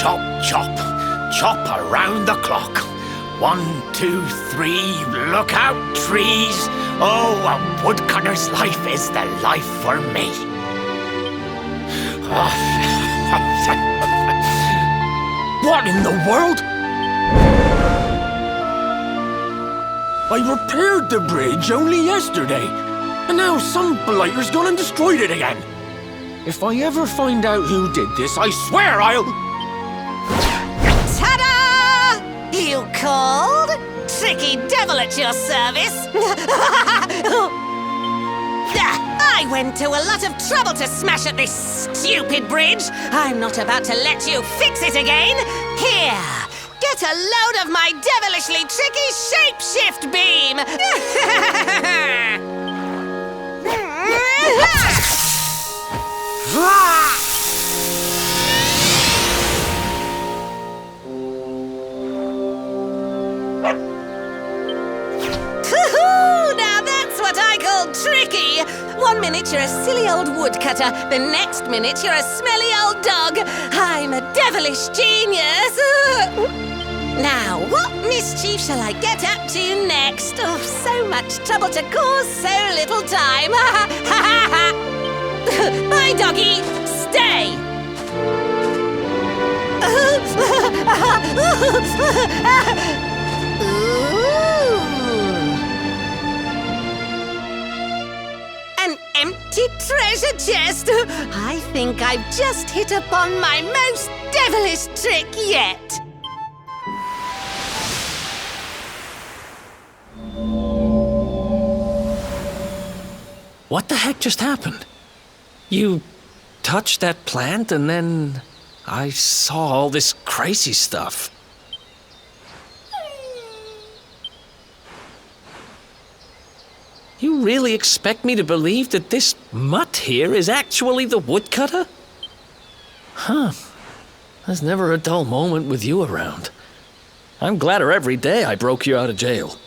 chop, chop, chop around the clock. 1, 2, 3, look out, trees. Oh, a woodcutter's life is the life for me. What in the world? I repaired the bridge only yesterday, and now some blighter's gone and destroyed it again. If I ever find out who did this, I swear I'll... Ta-da! You called? Tricky devil at your service. I went to a lot of trouble to smash at this stupid bridge. I'm not about to let you fix it again. Here, get a load of my devilishly tricky shapeshift beam. Now that's what I call tricky. 1 minute you're a silly old woodcutter, the next minute you're a smelly old dog. I'm a devilish genius. Now, what mischief shall I get up to next? Oh, so much trouble to cause so little time. Bye, doggy. Stay. An empty treasure chest. I think I've just hit upon my most devilish trick yet. What the heck just happened? You touched that plant and then I saw all this crazy stuff. You really expect me to believe that this mutt here is actually the woodcutter? Huh. There's never a dull moment with you around. I'm gladder every day I broke you out of jail.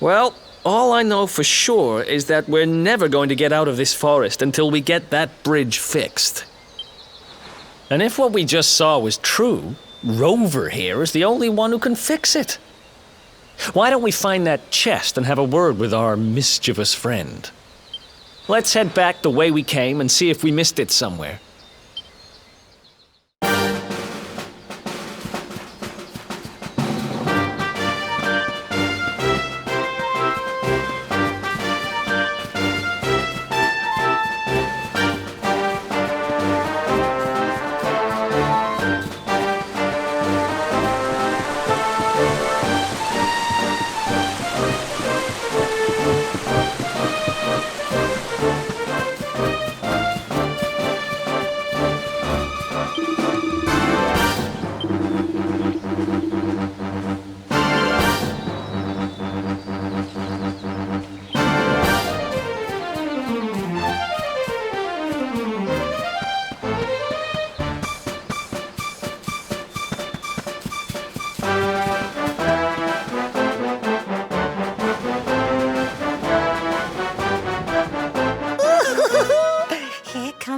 Well, all I know for sure is that we're never going to get out of this forest until we get that bridge fixed. And if what we just saw was true, Rover here is the only one who can fix it. Why don't we find that chest and have a word with our mischievous friend? Let's head back the way we came and see if we missed it somewhere.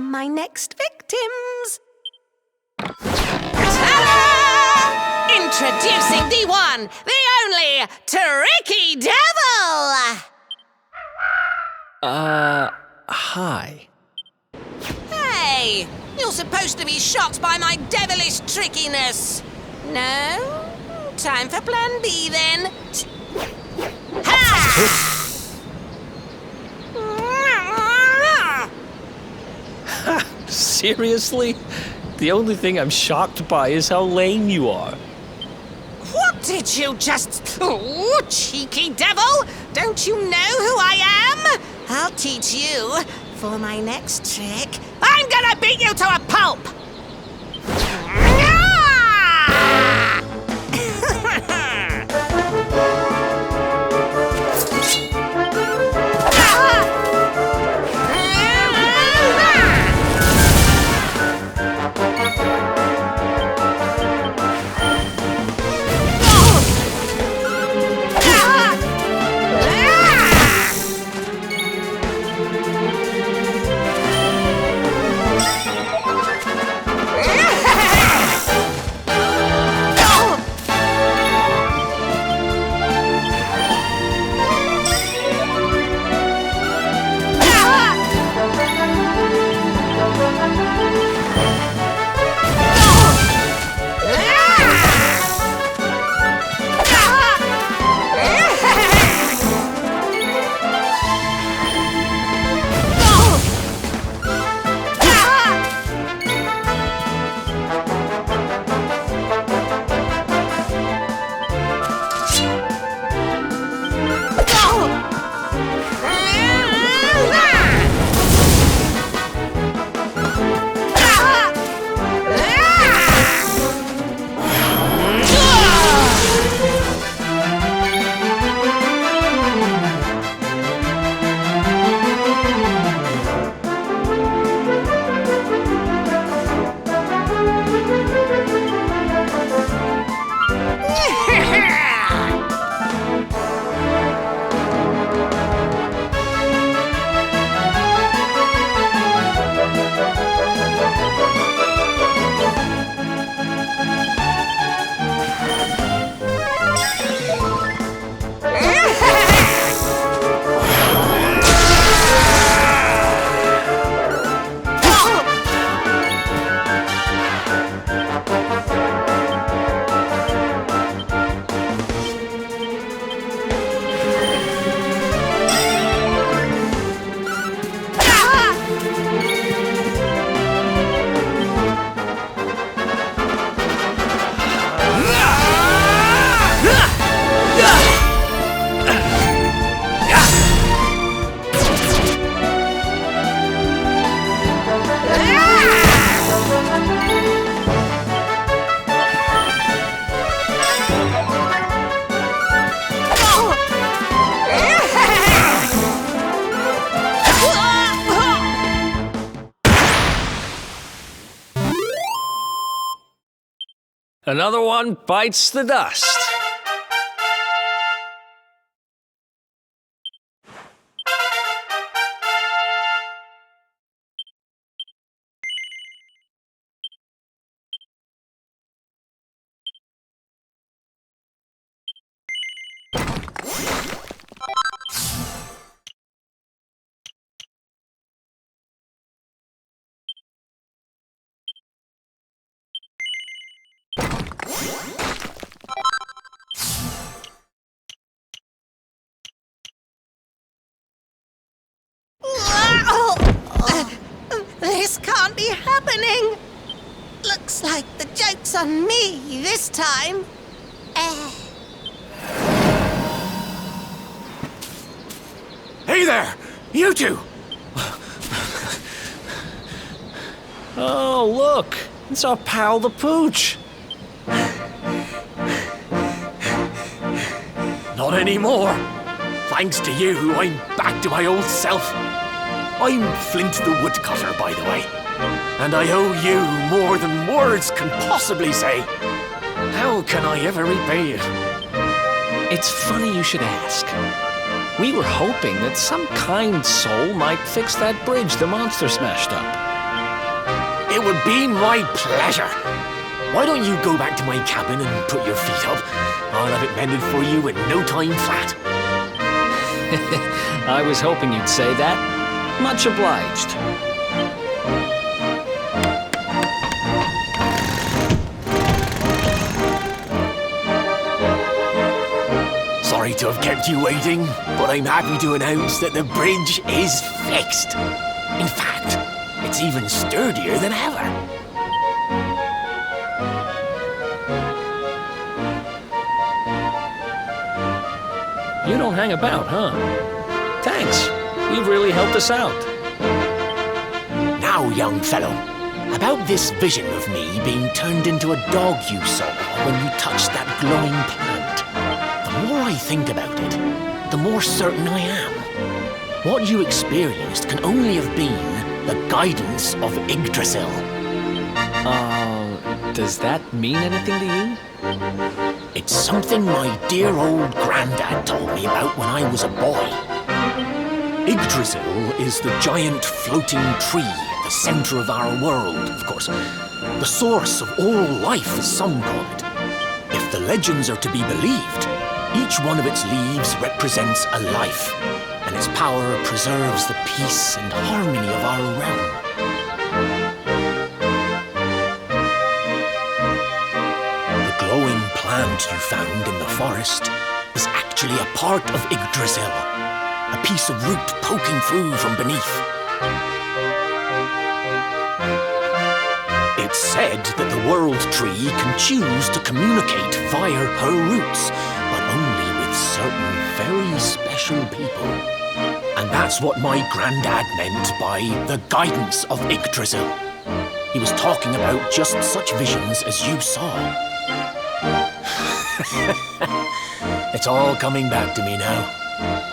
My next victims. Ta-da! Introducing the one, the only, Tricky Devil! Hi. Hey, you're supposed to be shocked by my devilish trickiness. No? Time for plan B then. Ha! Seriously? The only thing I'm shocked by is how lame you are. What did you just... Oh, cheeky devil! Don't you know who I am? I'll teach you. For my next trick, I'm gonna beat you to a pulp! Another one bites the dust. This can't be happening. Looks like the joke's on me this time. Hey there! You two! Oh, look! It's our pal the Pooch. Not anymore. Thanks to you, I'm back to my old self. I'm Flint the Woodcutter, by the way. And I owe you more than words can possibly say. How can I ever repay you? It's funny you should ask. We were hoping that some kind soul might fix that bridge the monster smashed up. It would be my pleasure. Why don't you go back to my cabin and put your feet up? I'll have it mended for you in no time flat. I was hoping you'd say that. Much obliged. Sorry to have kept you waiting, but I'm happy to announce that the bridge is fixed. In fact, it's even sturdier than ever. You don't hang about, huh? Thanks. You've really helped us out. Now, young fellow, about this vision of me being turned into a dog you saw when you touched that glowing plant. The more I think about it, the more certain I am. What you experienced can only have been the guidance of Yggdrasil. Does that mean anything to you? It's something my dear old granddad told me about when I was a boy. Yggdrasil is the giant floating tree at the center of our world, of course. The source of all life, as some call it. If the legends are to be believed, each one of its leaves represents a life, and its power preserves the peace and harmony of our realm. The glowing plant you found in the forest is actually a part of Yggdrasil, a piece of root poking through from beneath. It's said that the World Tree can choose to communicate via her roots, but only with certain very special people. And that's what my granddad meant by the guidance of Yggdrasil. He was talking about just such visions as you saw. It's all coming back to me now.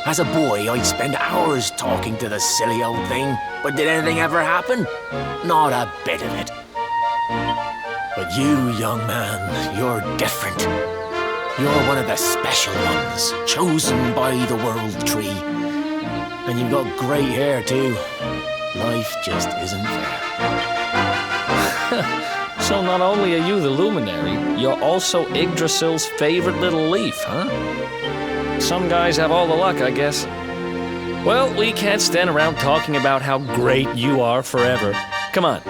As a boy, I'd spend hours talking to the silly old thing, but did anything ever happen? Not a bit of it. But you, young man, you're different. You're one of the special ones, chosen by the World Tree. And you've got great hair, too. Life just isn't fair. So not only are you the luminary, you're also Yggdrasil's favorite little leaf, huh? Some guys have all the luck, I guess. Well, we can't stand around talking about how great you are forever. Come on.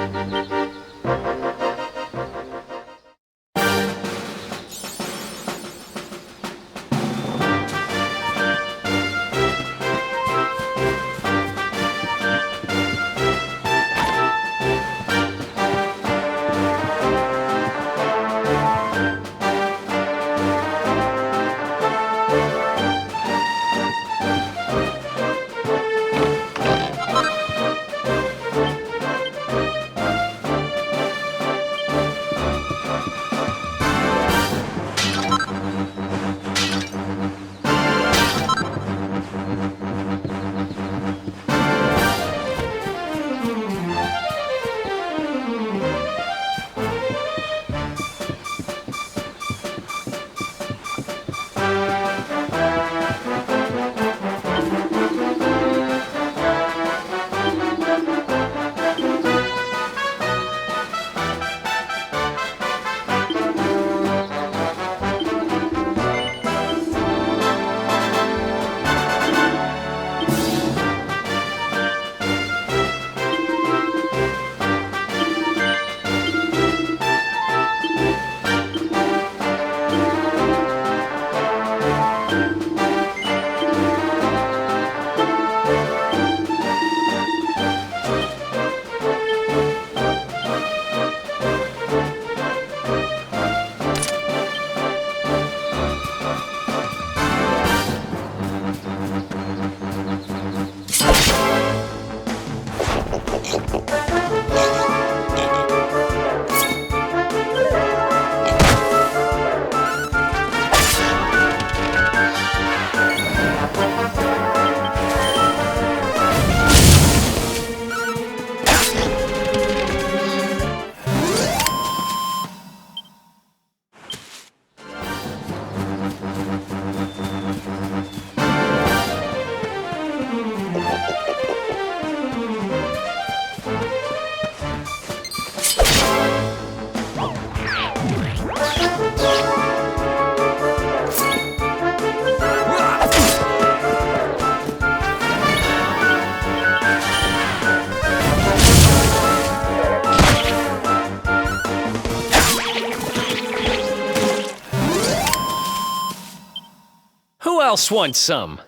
Who else wants some?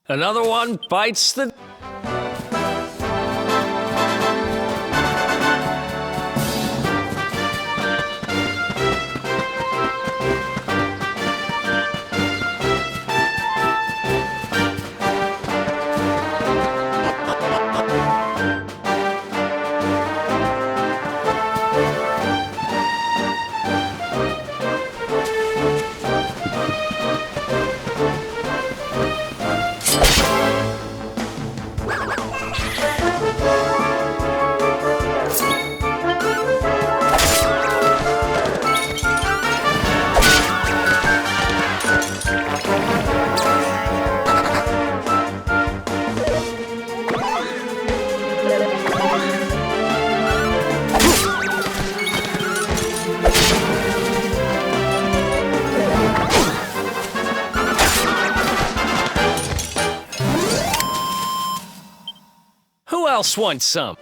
Another one bites the... Who else wants some?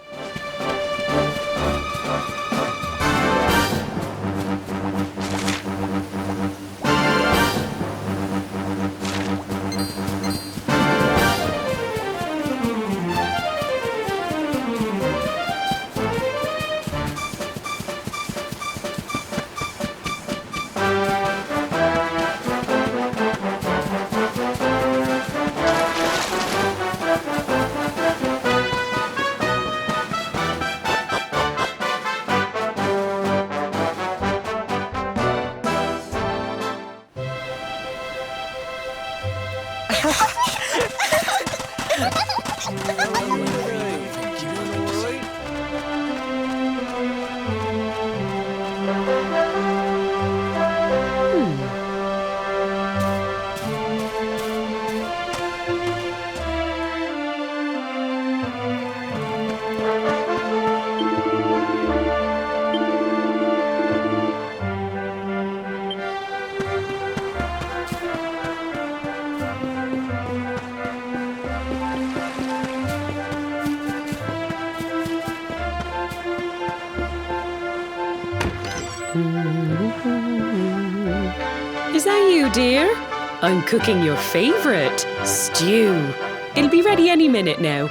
Is that you, dear? I'm cooking your favourite, stew. It'll be ready any minute now.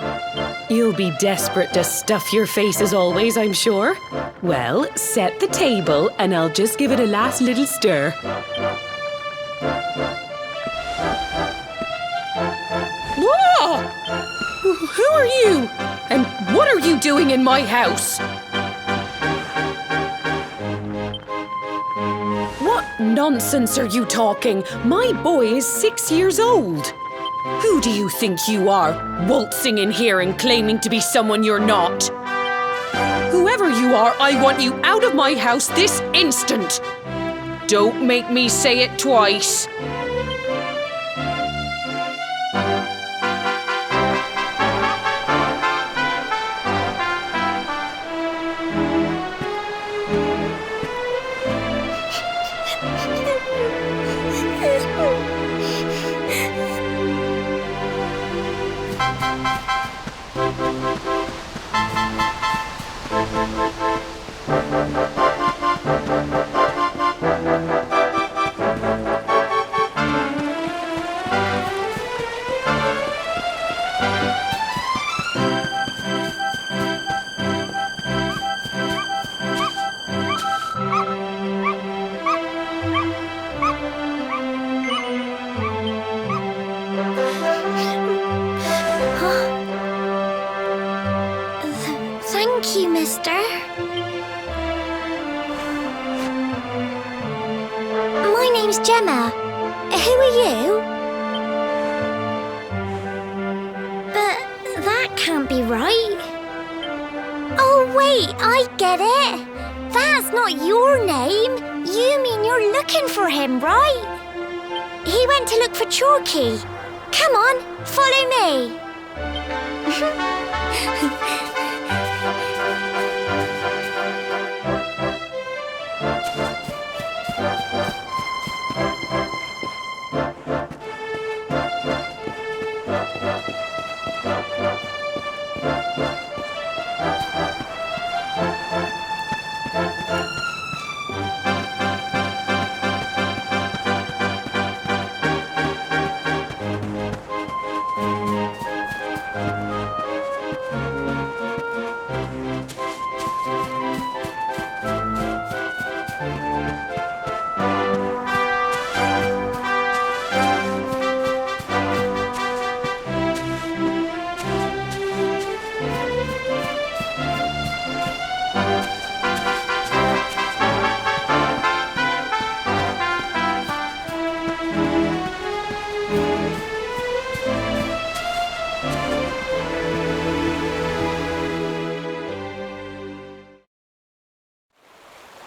You'll be desperate to stuff your face as always, I'm sure. Well, set the table and I'll just give it a last little stir. Whoa! Who are you? And what are you doing in my house? What nonsense are you talking? My boy is 6 years old. Who do you think you are, waltzing in here and claiming to be someone you're not? Whoever you are, I want you out of my house this instant. Don't make me say it twice. Thank you, mister. My name's Gemma. Who are you? But that can't be right. Oh, wait, I get it. That's not your name. You mean you're looking for him, right? He went to look for Chalky. Come on, follow me.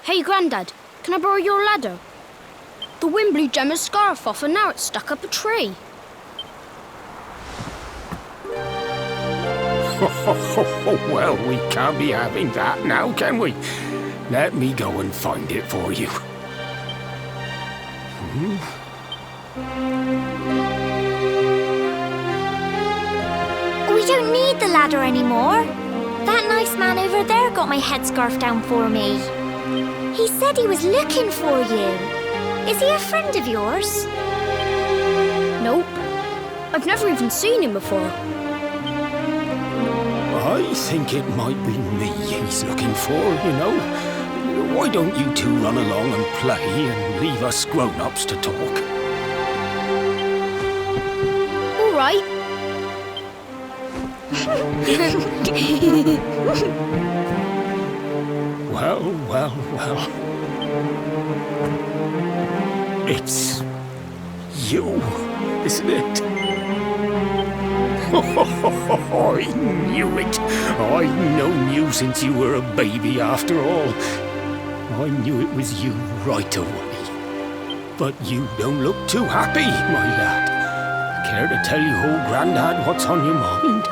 Hey, Grandad, can I borrow your ladder? The wind blew Gemma's scarf off and now it's stuck up a tree. Well, we can't be having that now, can we? Let me go and find it for you. We don't need the ladder anymore. That nice man over there got my headscarf down for me. He said he was looking for you. Is he a friend of yours? Nope. I've never even seen him before. I think it might be me he's looking for, you know. Why don't you two run along and play and leave us grown-ups to talk? All right. Well. It's you, isn't it? I knew it. I've known you since you were a baby after all. I knew it was you right away. But you don't look too happy, my lad. Care to tell your old Grandad what's on your mind?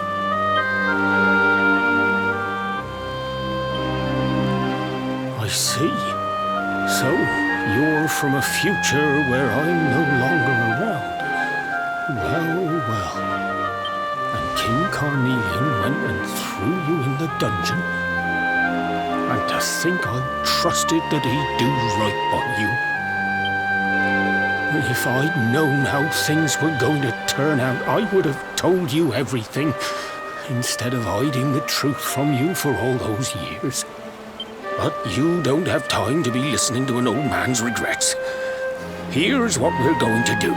I see. So, you're from a future where I'm no longer around. Well. And King Carnelian went and threw you in the dungeon. And to think I trusted that he'd do right by you. If I'd known how things were going to turn out, I would have told you everything, instead of hiding the truth from you for all those years. But you don't have time to be listening to an old man's regrets. Here's what we're going to do.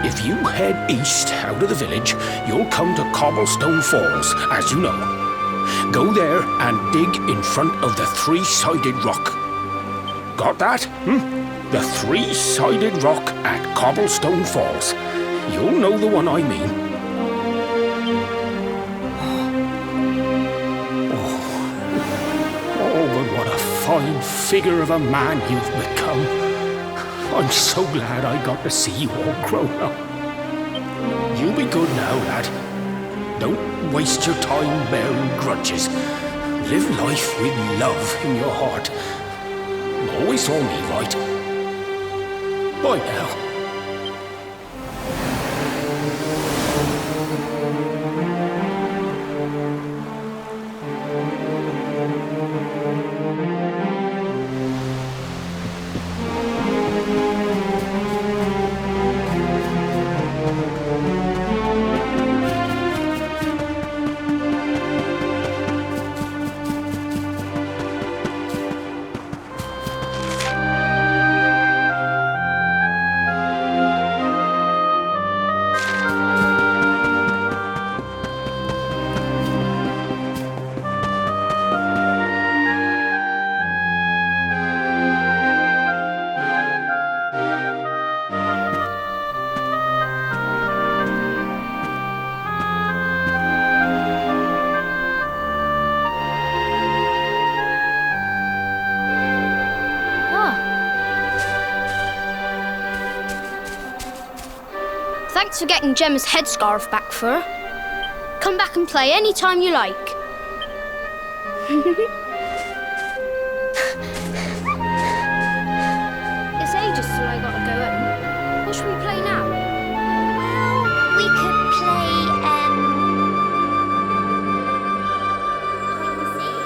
If you head east out of the village, you'll come to Cobblestone Falls, as you know. Go there and dig in front of the three-sided rock. Got that? The three-sided rock at Cobblestone Falls. You'll know the one I mean. Oh, but what a fine figure of a man you've become. I'm so glad I got to see you all grown up. You be good now, lad. Don't waste your time bearing grudges. Live life with love in your heart. Always saw me right. Bye now. Thanks for getting Gemma's headscarf back for her. Come back and play any time you like. It's ages till I gotta go home. What should we play now? Well, we could play, hide and seek.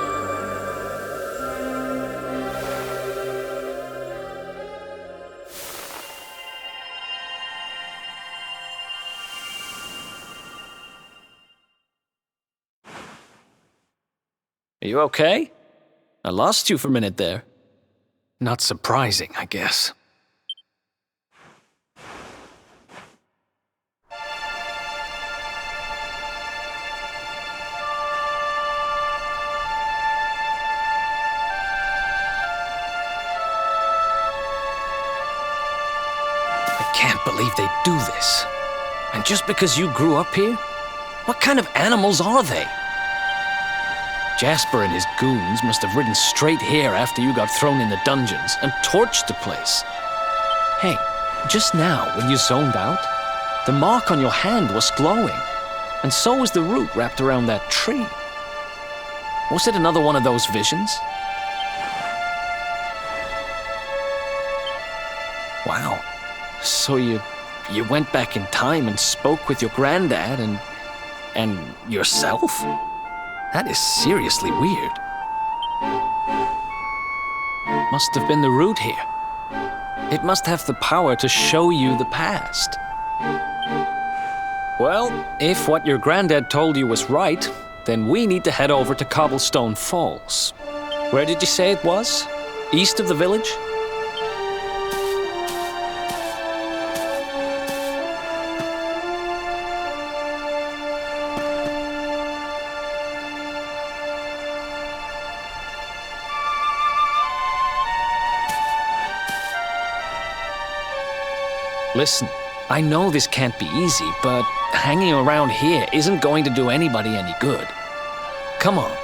Are you okay? I lost you for a minute there. Not surprising, I guess. I can't believe they do this. And just because you grew up here? What kind of animals are they? Jasper and his goons must have ridden straight here after you got thrown in the dungeons and torched the place. Hey, just now when you zoned out, the mark on your hand was glowing, and so was the root wrapped around that tree. Was it another one of those visions? Wow. So you went back in time and spoke with your granddad and yourself? That is seriously weird. Must have been the root here. It must have the power to show you the past. Well, if what your granddad told you was right, then we need to head over to Cobblestone Falls. Where did you say it was? East of the village? Listen, I know this can't be easy, but hanging around here isn't going to do anybody any good. Come on.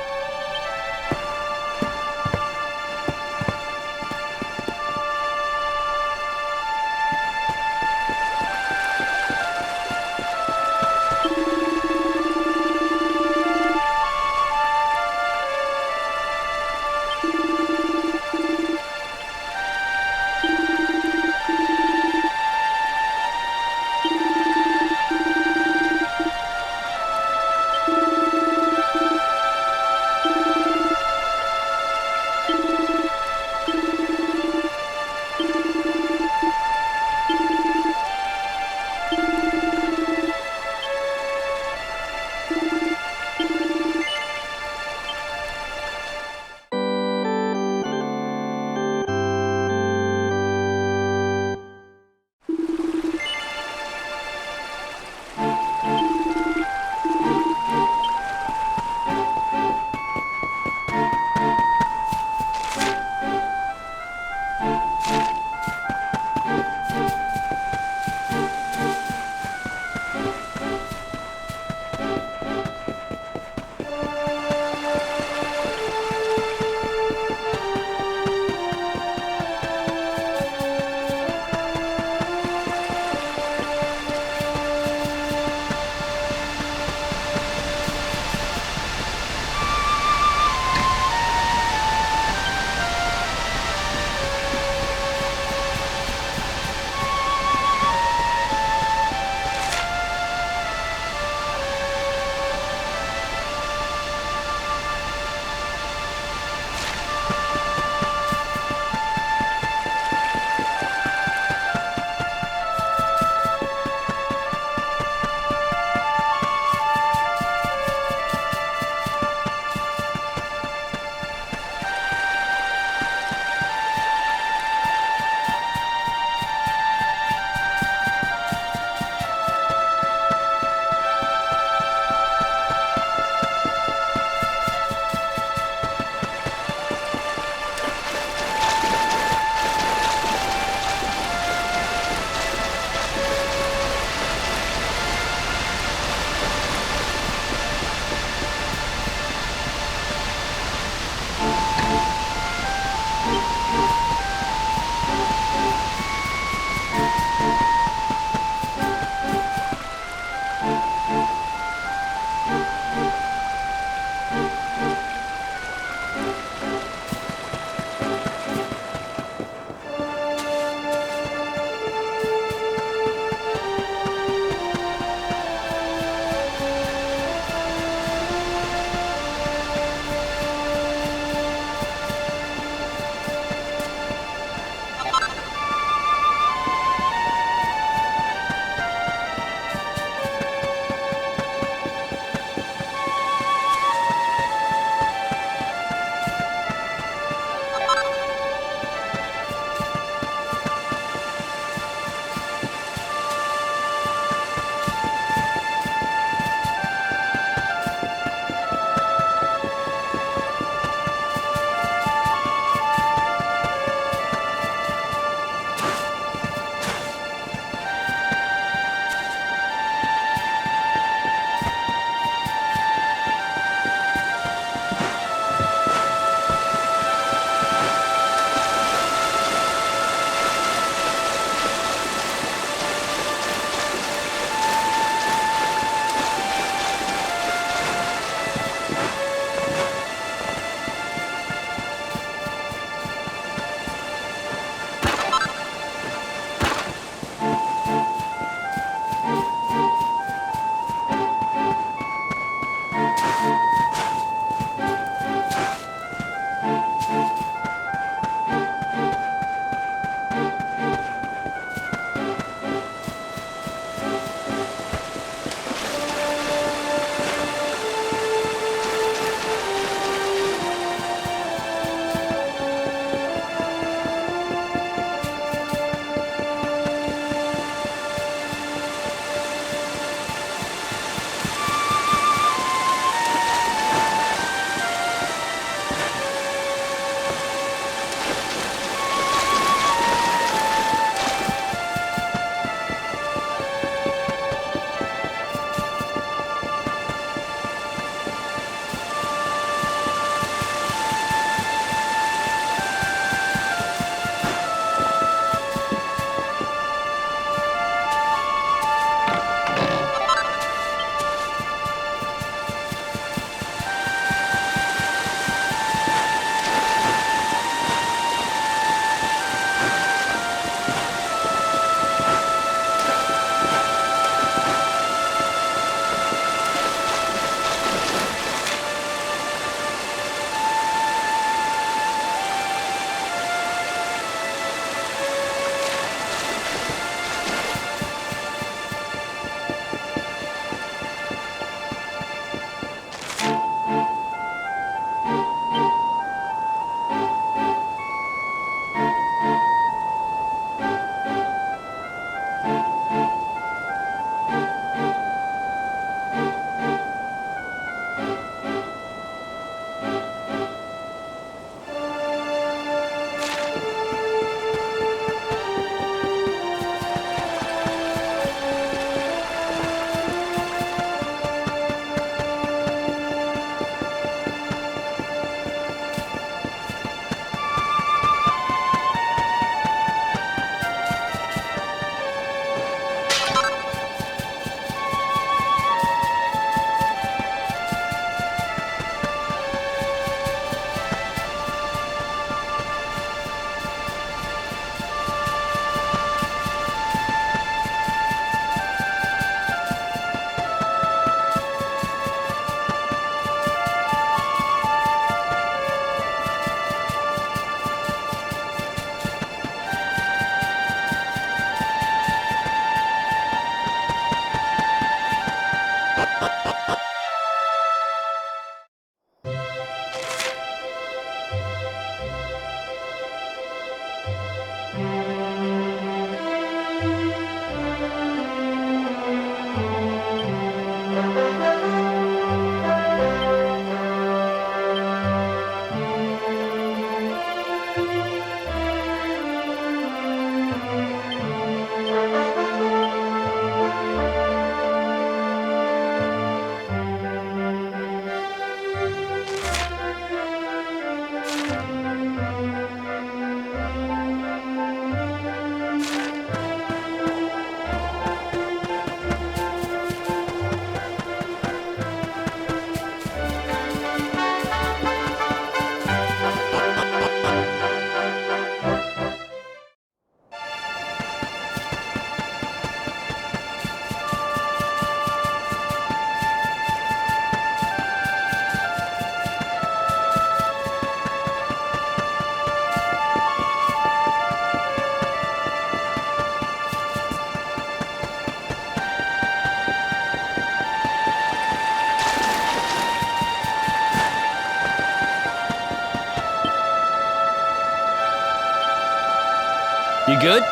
good?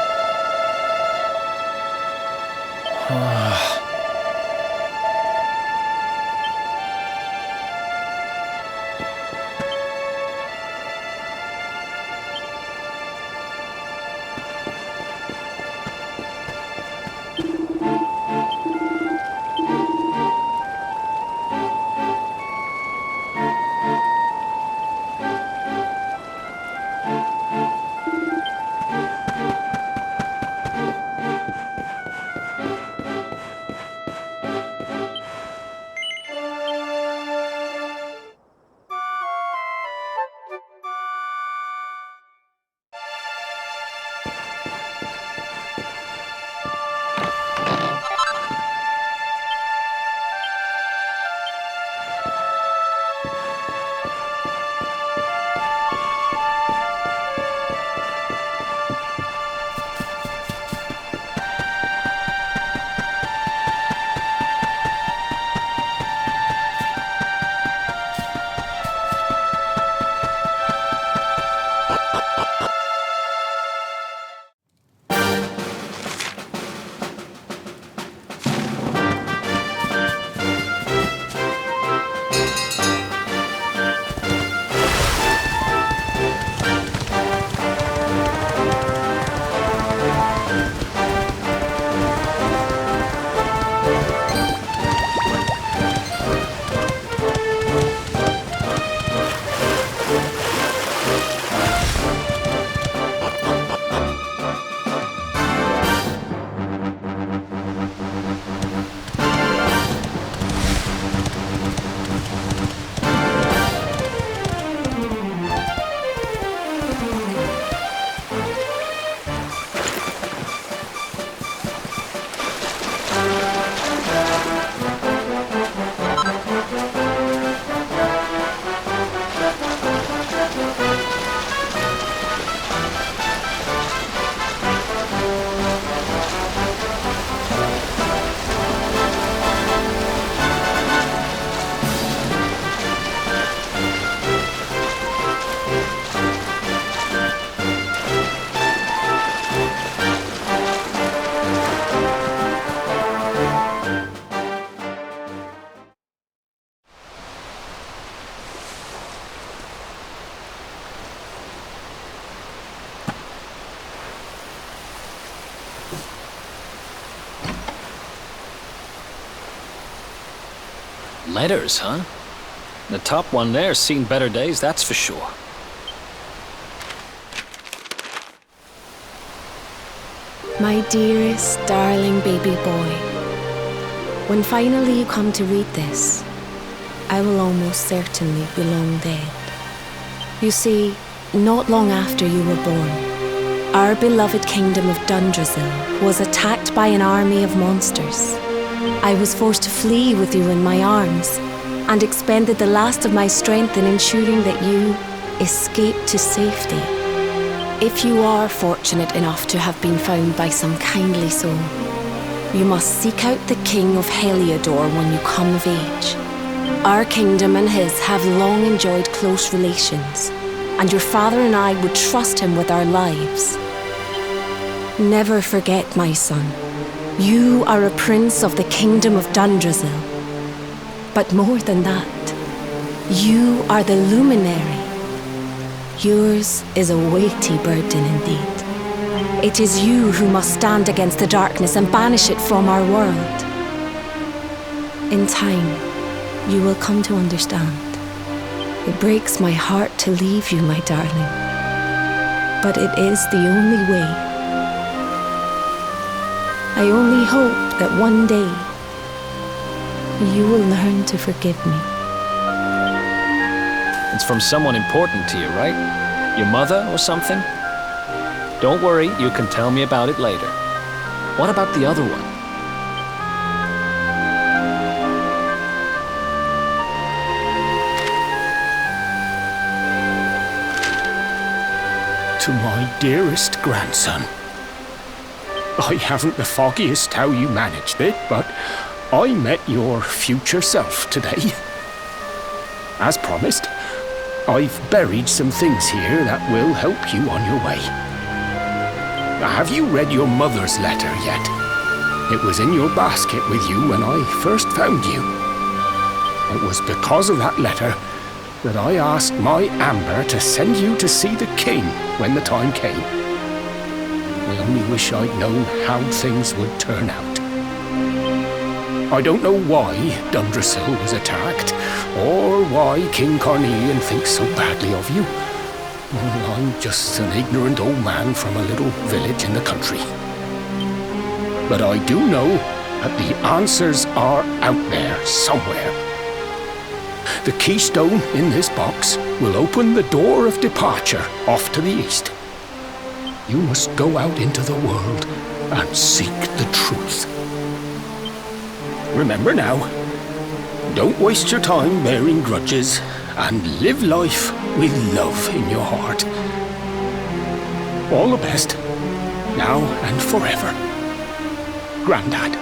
Letters, huh? The top one there's seen better days, that's for sure. My dearest, darling baby boy, when finally you come to read this, I will almost certainly be long dead. You see, not long after you were born, our beloved kingdom of Dundrasil was attacked by an army of monsters. I was forced to flee with you in my arms and expended the last of my strength in ensuring that you escaped to safety. If you are fortunate enough to have been found by some kindly soul, you must seek out the King of Heliodor when you come of age. Our kingdom and his have long enjoyed close relations, and your father and I would trust him with our lives. Never forget, my son, you are a prince of the kingdom of Dundrasil. But more than that, you are the luminary. Yours is a weighty burden indeed. It is you who must stand against the darkness and banish it from our world. In time, you will come to understand. It breaks my heart to leave you, my darling, but it is the only way. I only hope that one day you will learn to forgive me. It's from someone important to you, right? Your mother or something? Don't worry, you can tell me about it later. What about the other one? To my dearest grandson. I haven't the foggiest how you managed it, but I met your future self today. As promised, I've buried some things here that will help you on your way. Have you read your mother's letter yet? It was in your basket with you when I first found you. It was because of that letter that I asked my Amber to send you to see the king when the time came. I only wish I'd known how things would turn out. I don't know why Dundrasil was attacked, or why King Carnelian thinks so badly of you. I'm just an ignorant old man from a little village in the country. But I do know that the answers are out there somewhere. The keystone in this box will open the door of departure off to the east. You must go out into the world and seek the truth. Remember now, don't waste your time bearing grudges, and live life with love in your heart. All the best, now and forever. Grandad.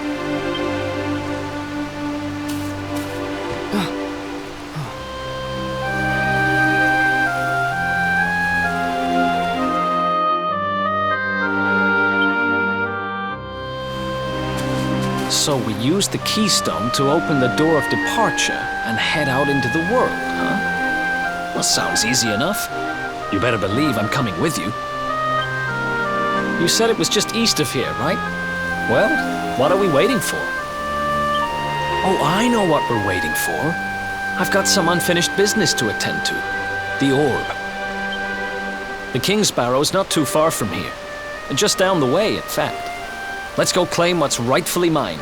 So we use the keystone to open the door of departure and head out into the world, huh? Well, sounds easy enough. You better believe I'm coming with you. You said it was just east of here, right? Well, what are we waiting for? Oh, I know what we're waiting for. I've got some unfinished business to attend to. The orb. The King's Barrow's not too far from here. Just down the way, in fact. Let's go claim what's rightfully mine.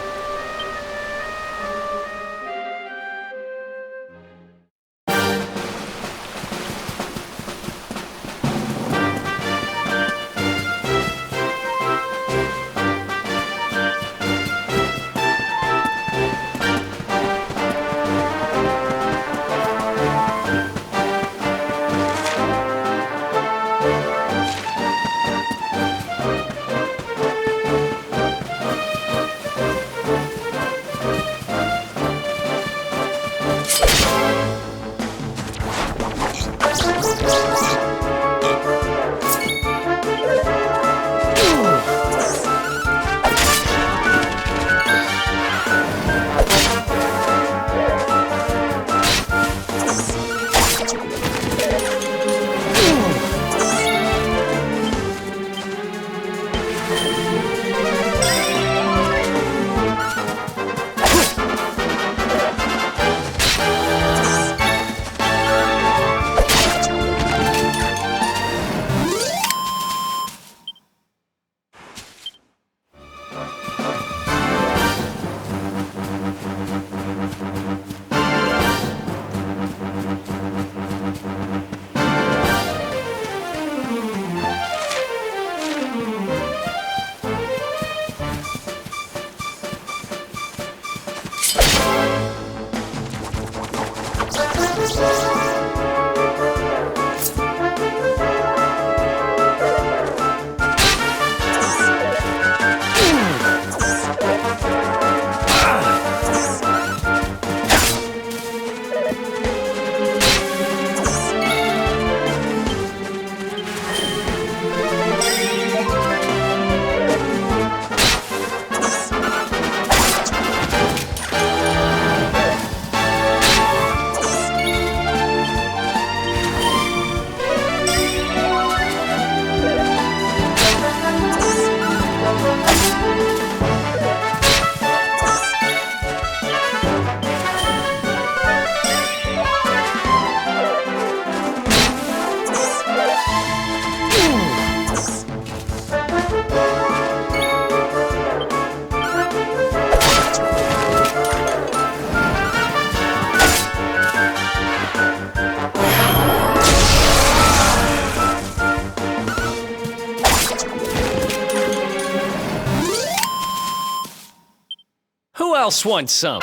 Who else wants some?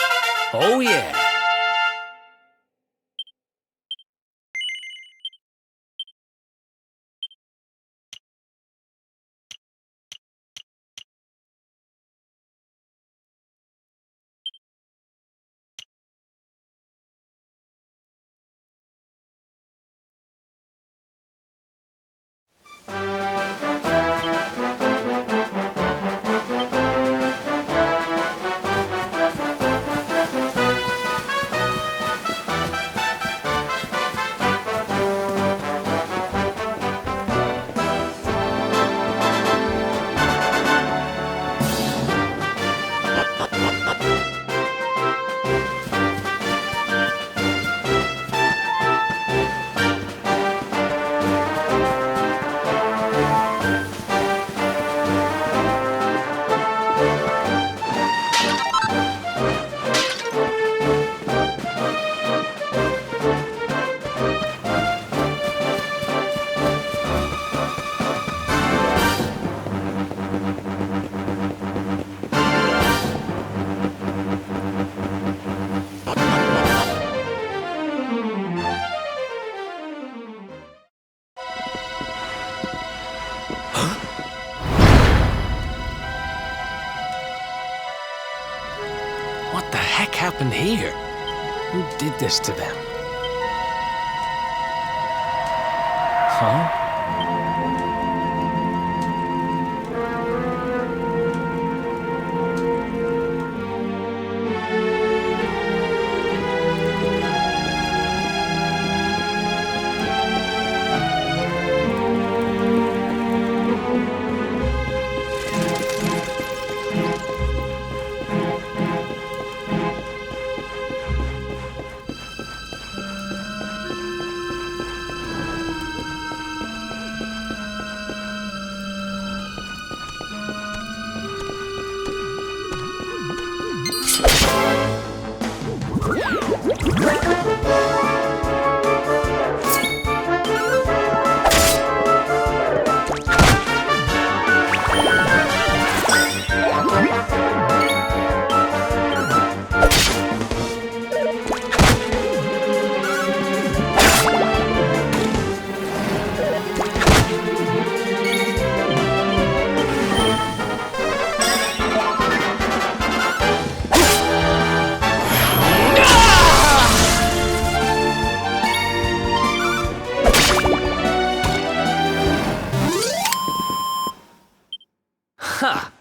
Oh, yeah. Who did this to them? Huh? Ha!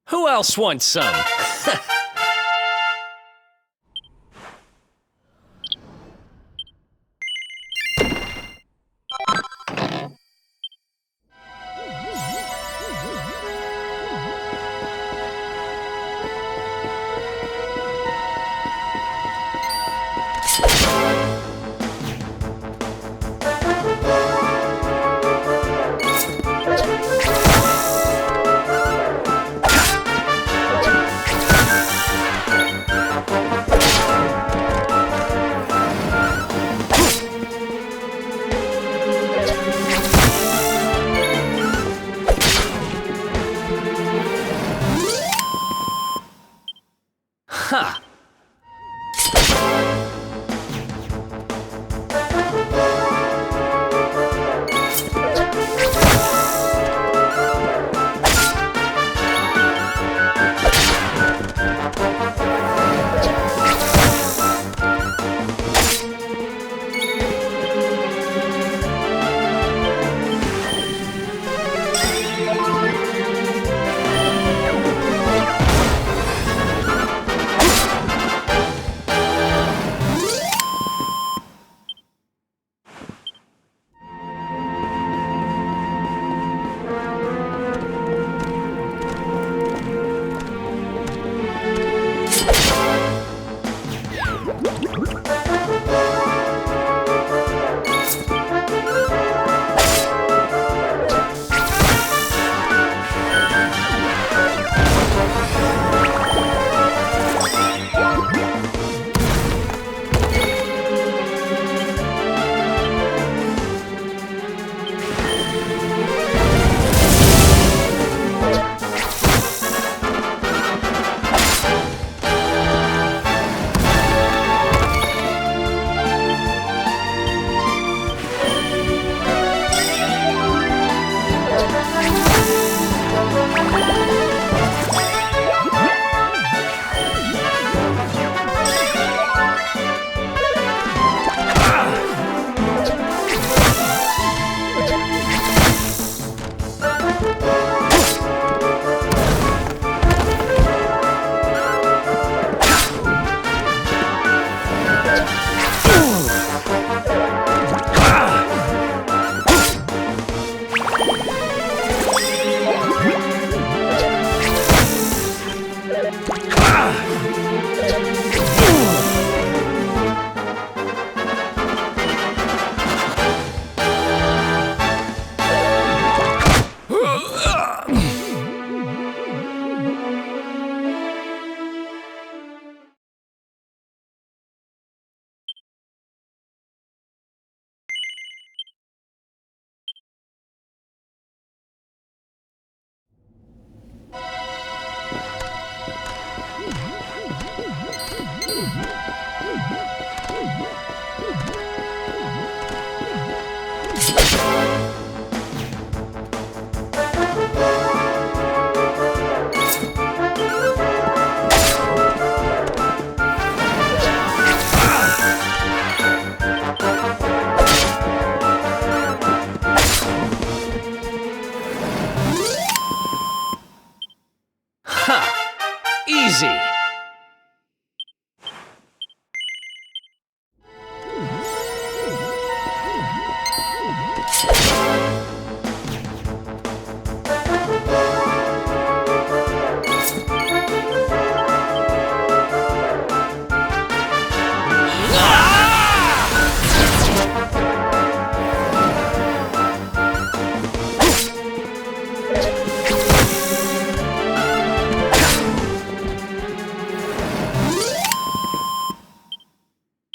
Who else wants some?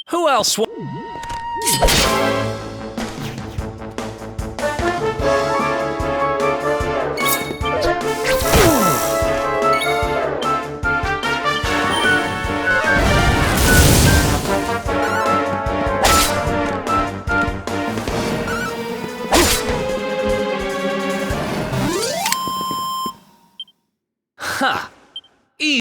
Who else? Ha! E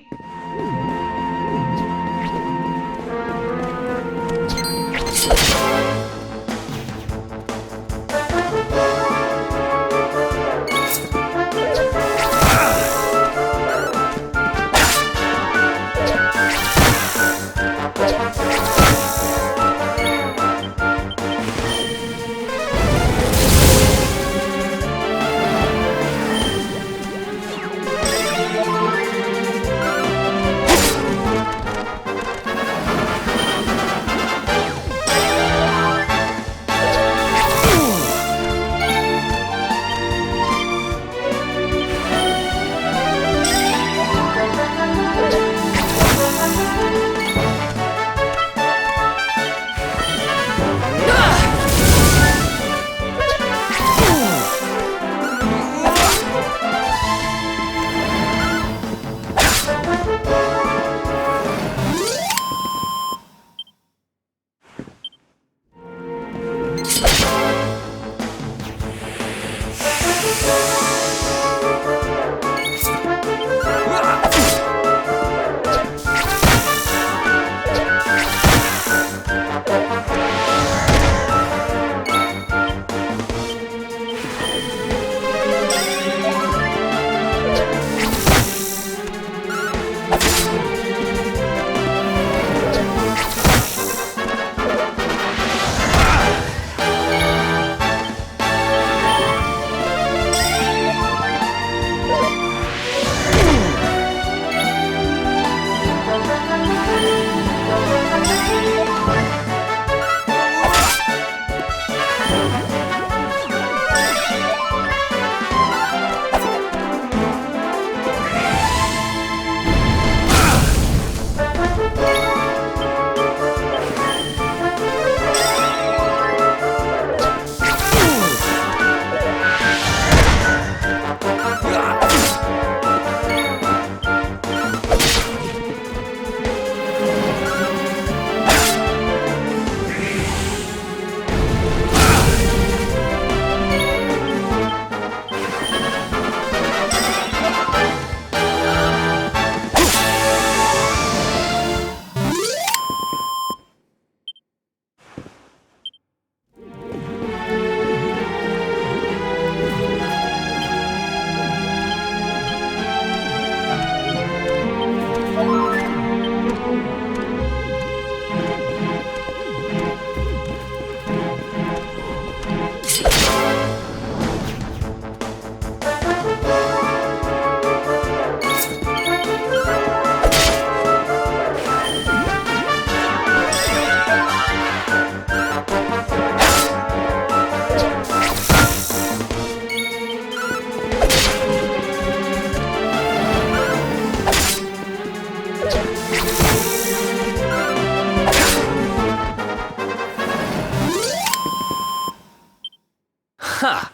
Ha!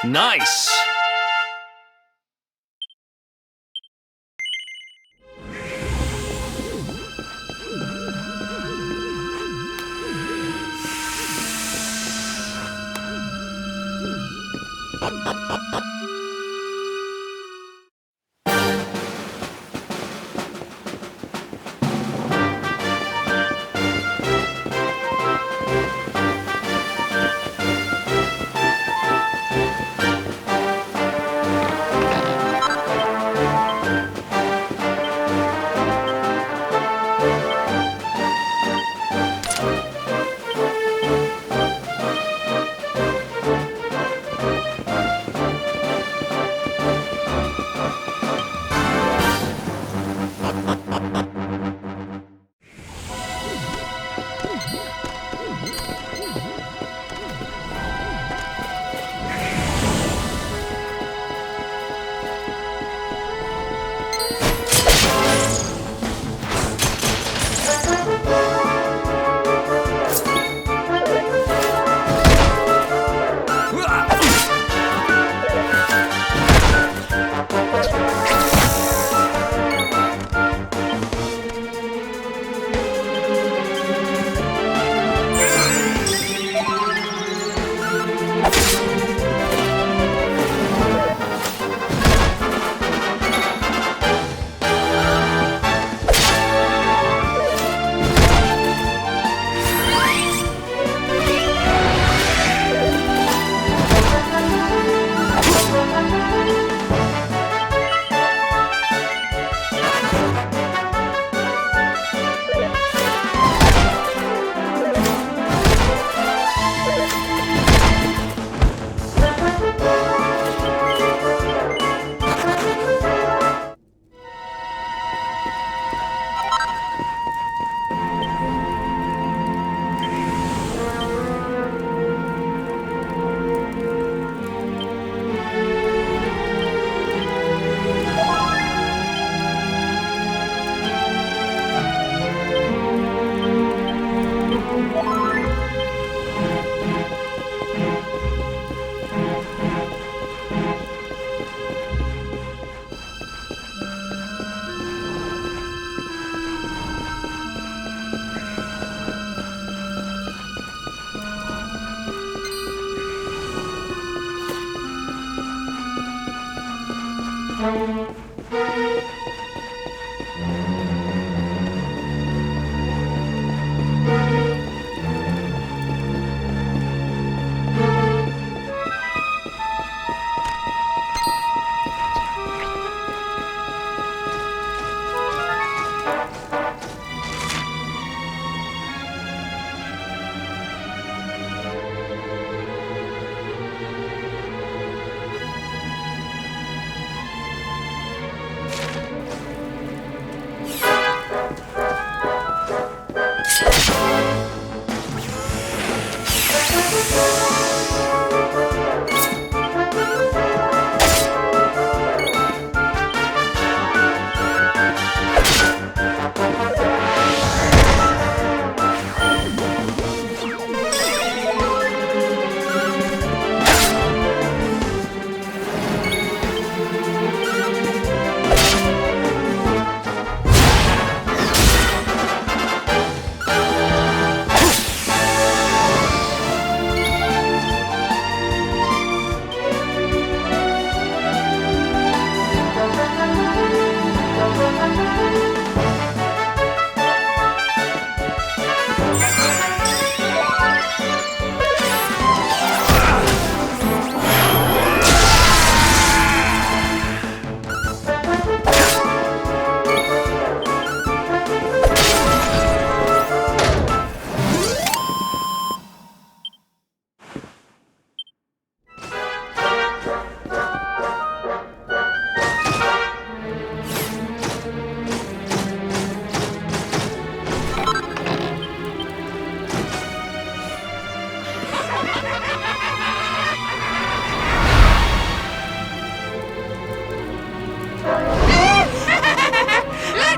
Nice!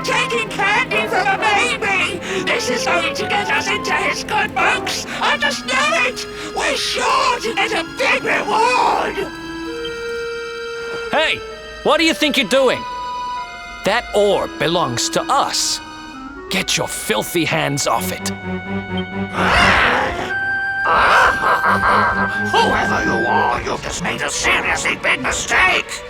They're taking candy from a baby! This is going to get us into his good books! I just know it! We're sure to get a big reward! Hey, what do you think you're doing? That orb belongs to us. Get your filthy hands off it. Whoever you are, you've just made a seriously big mistake!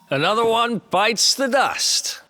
Another one bites the dust.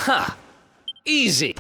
Ha! Easy.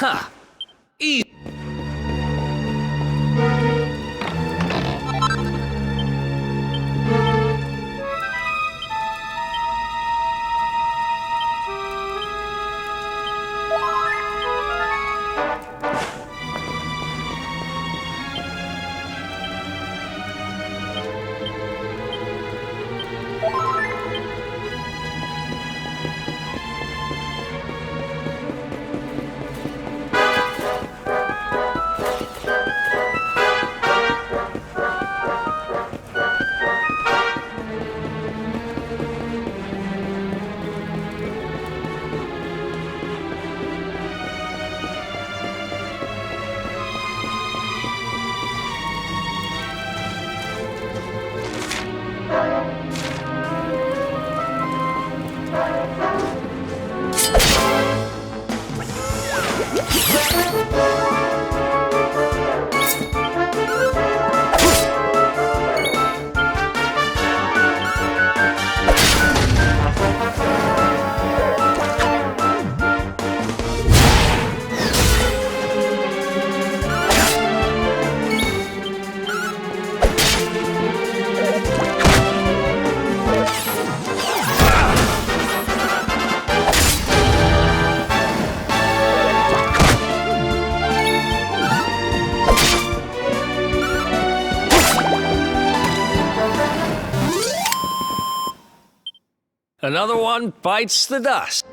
Ha! Easy. Another one bites the dust.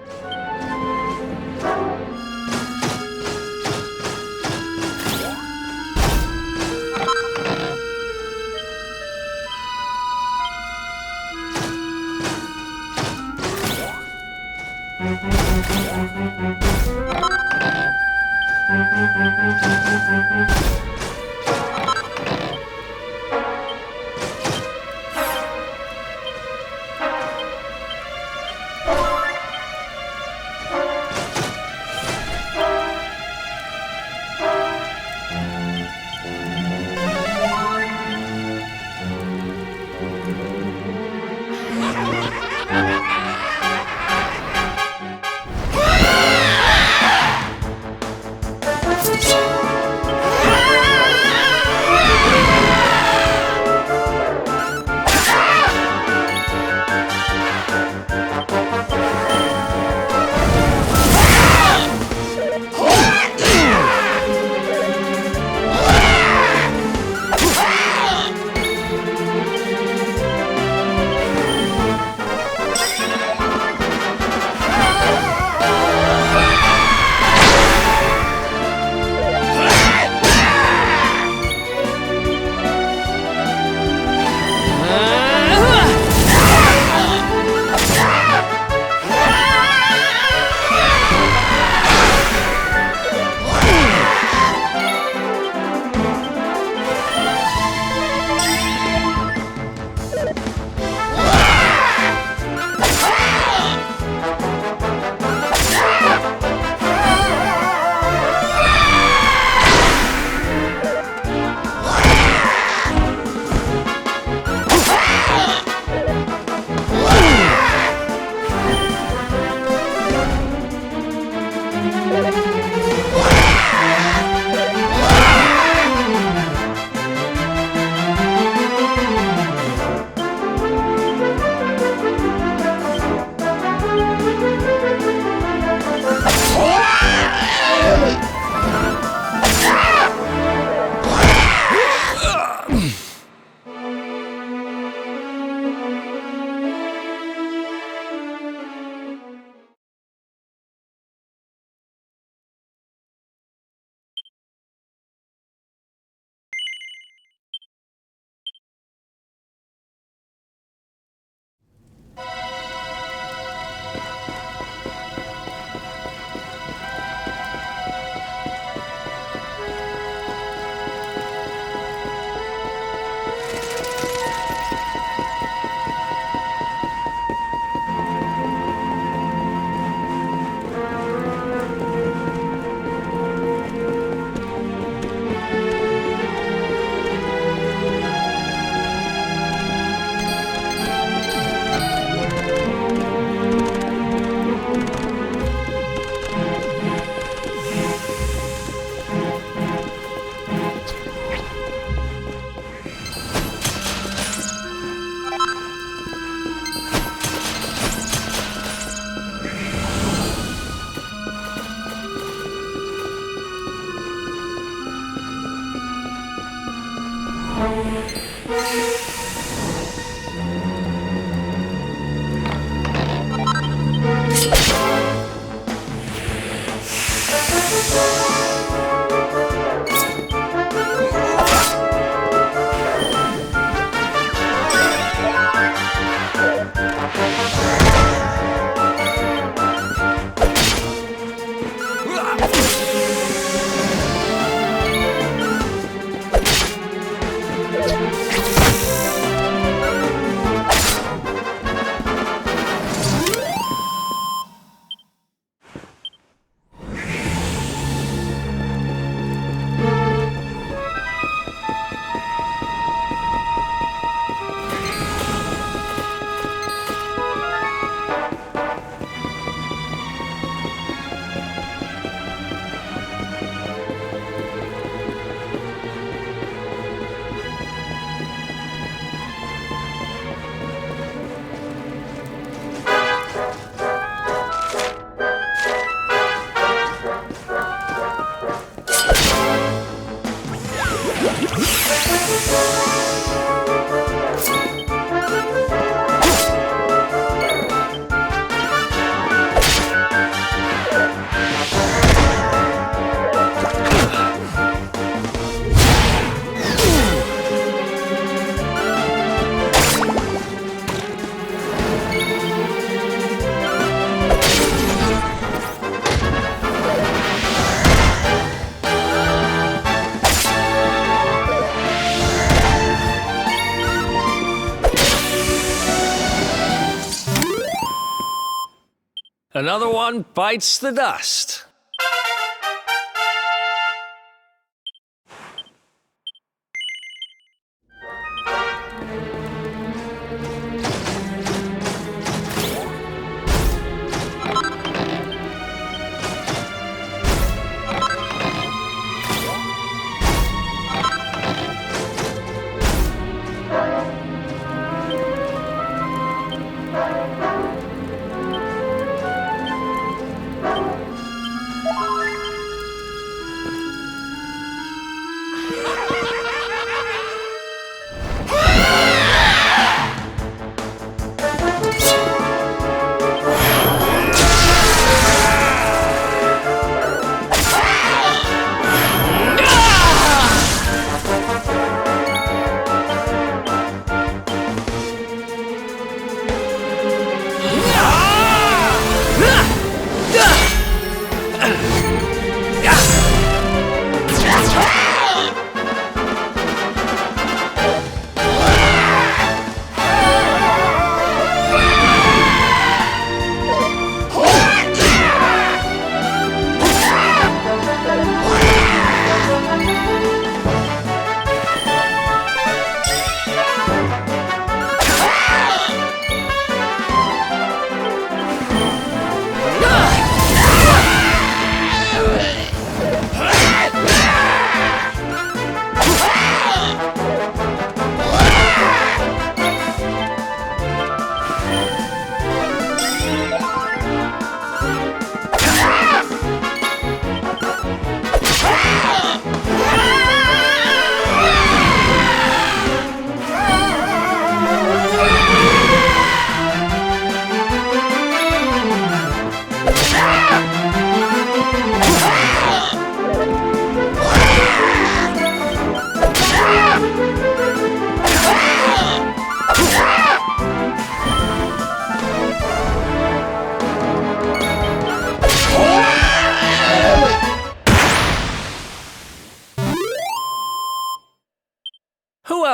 Another one bites the dust.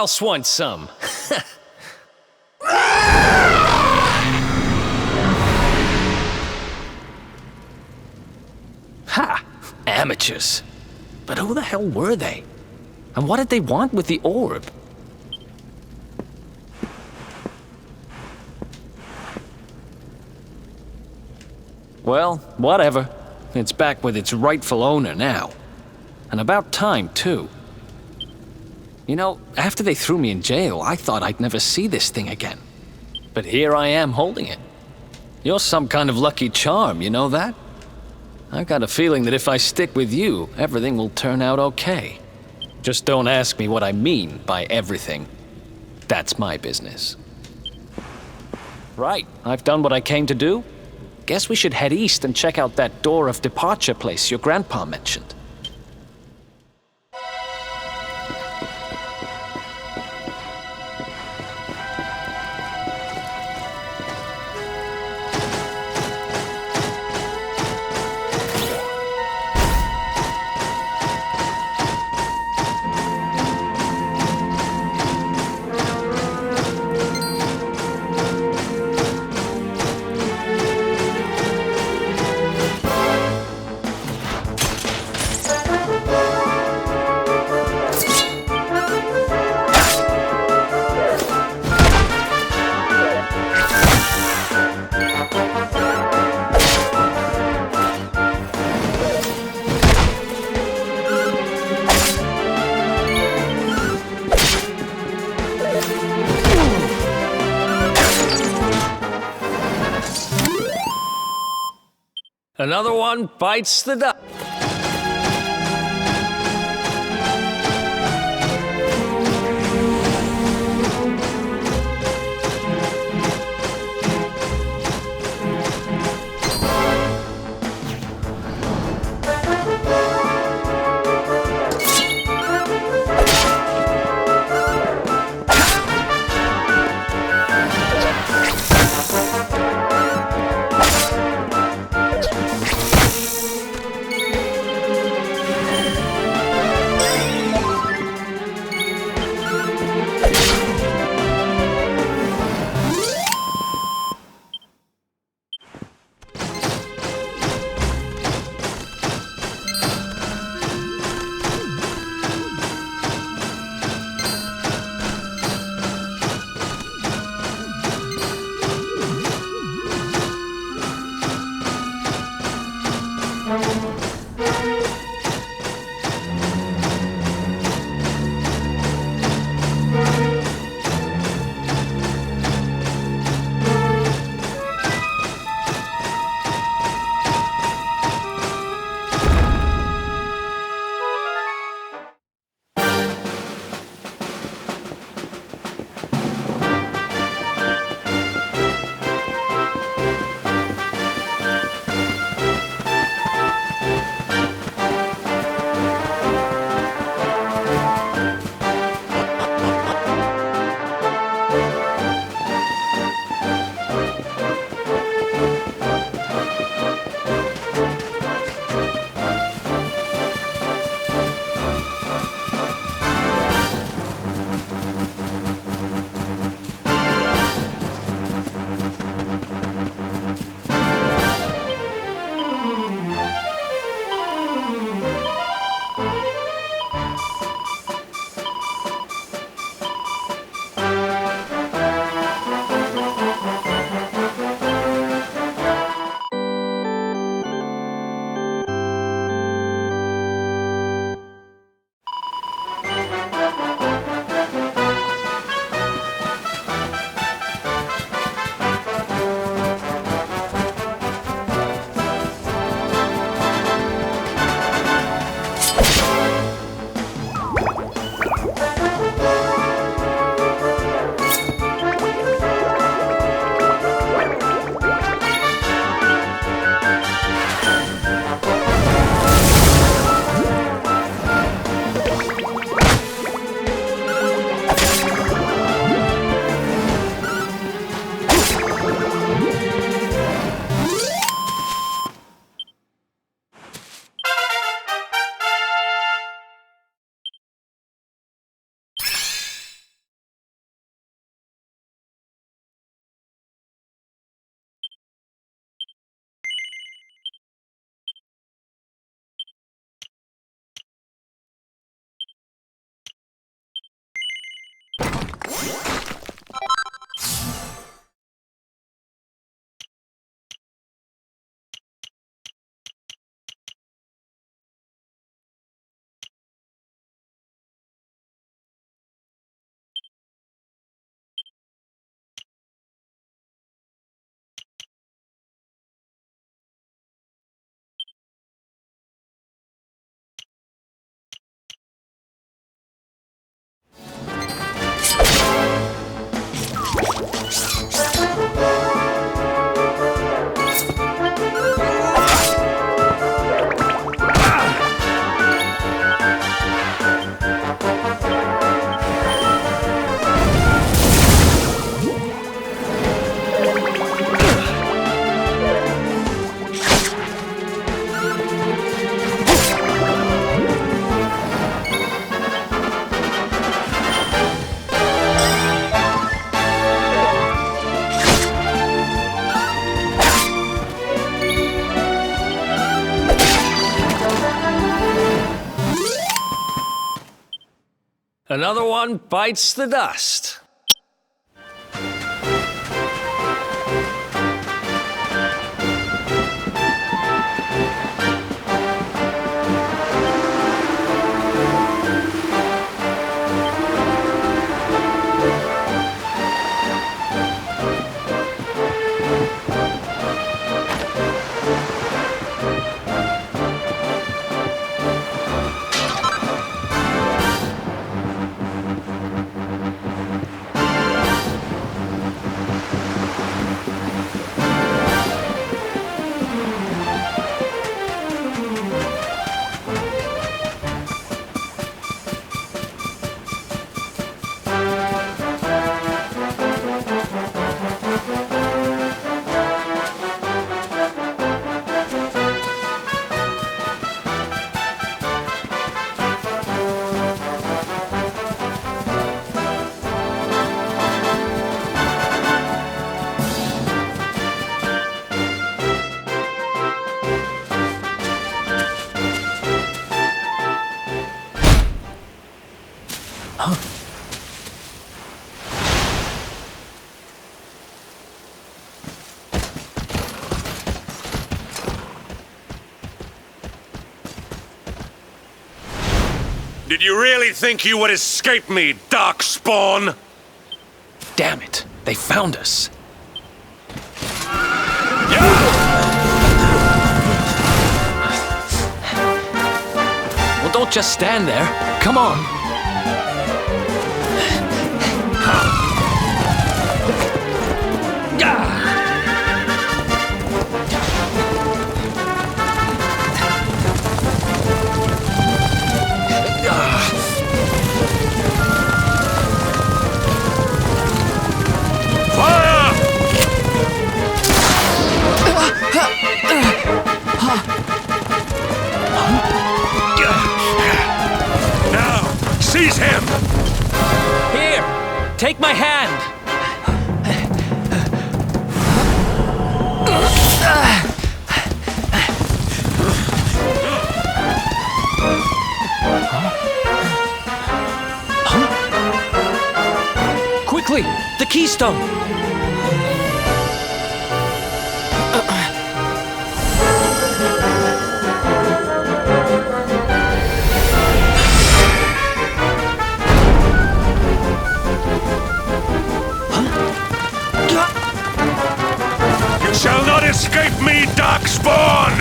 else wants some? Ha! Amateurs. But who the hell were they? And what did they want with the orb? Well, whatever. It's back with its rightful owner now. And about time, too. You know, after they threw me in jail, I thought I'd never see this thing again. But here I am holding it. You're some kind of lucky charm, you know that? I've got a feeling that if I stick with you, everything will turn out okay. Just don't ask me what I mean by everything. That's my business. Right, I've done what I came to do. Guess we should head east and check out that door of departure place your grandpa mentioned. Another one bites the dust. Another one bites the dust. Did you really think you would escape me, Darkspawn? Damn it, they found us. Well, don't just stand there. Come on. Now, seize him! Here, take my hand. Quickly, the keystone. You shall not escape me, Darkspawn!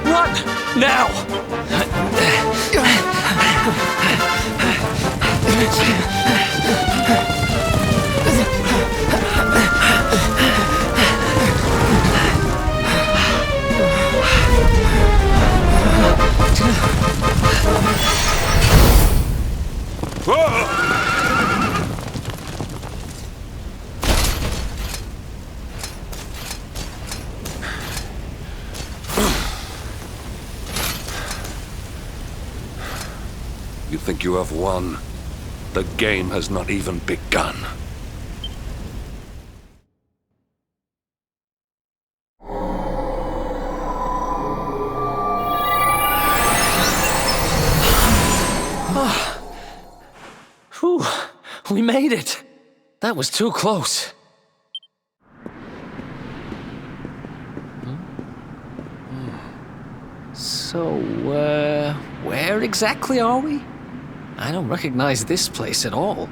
What? Now! You think you have won? The game has not even begun. Whew, we made it. That was too close. So, where exactly are we? I don't recognize this place at all.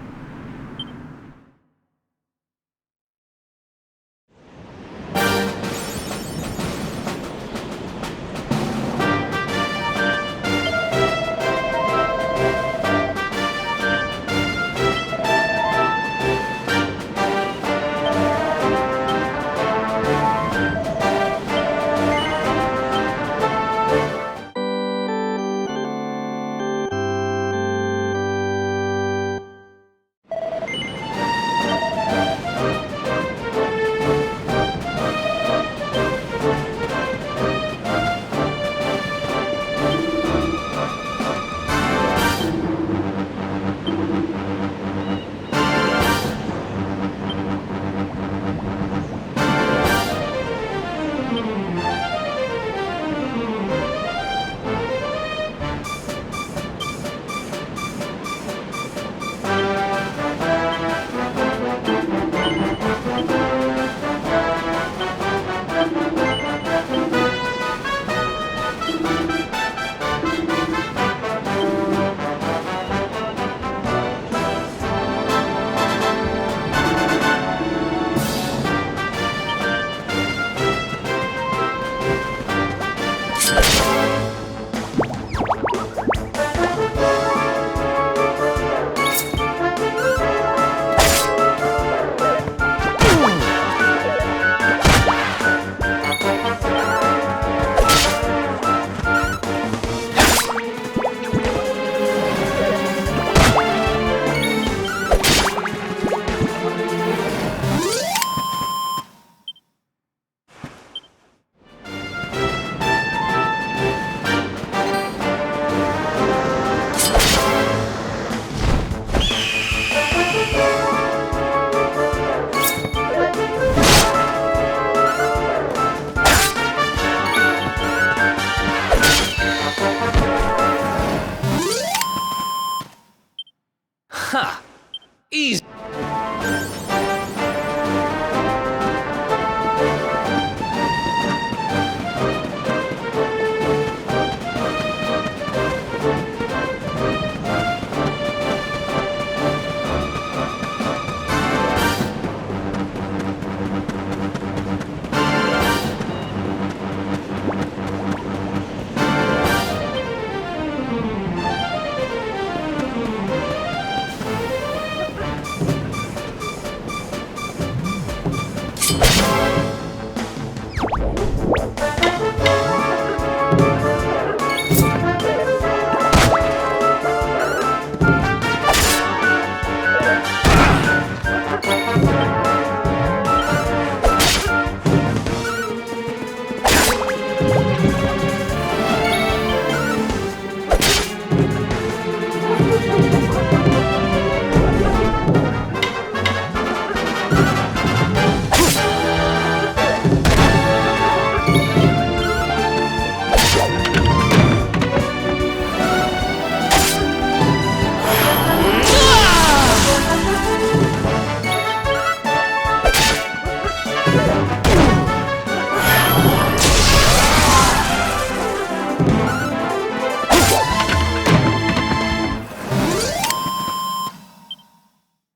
Ha! Easy.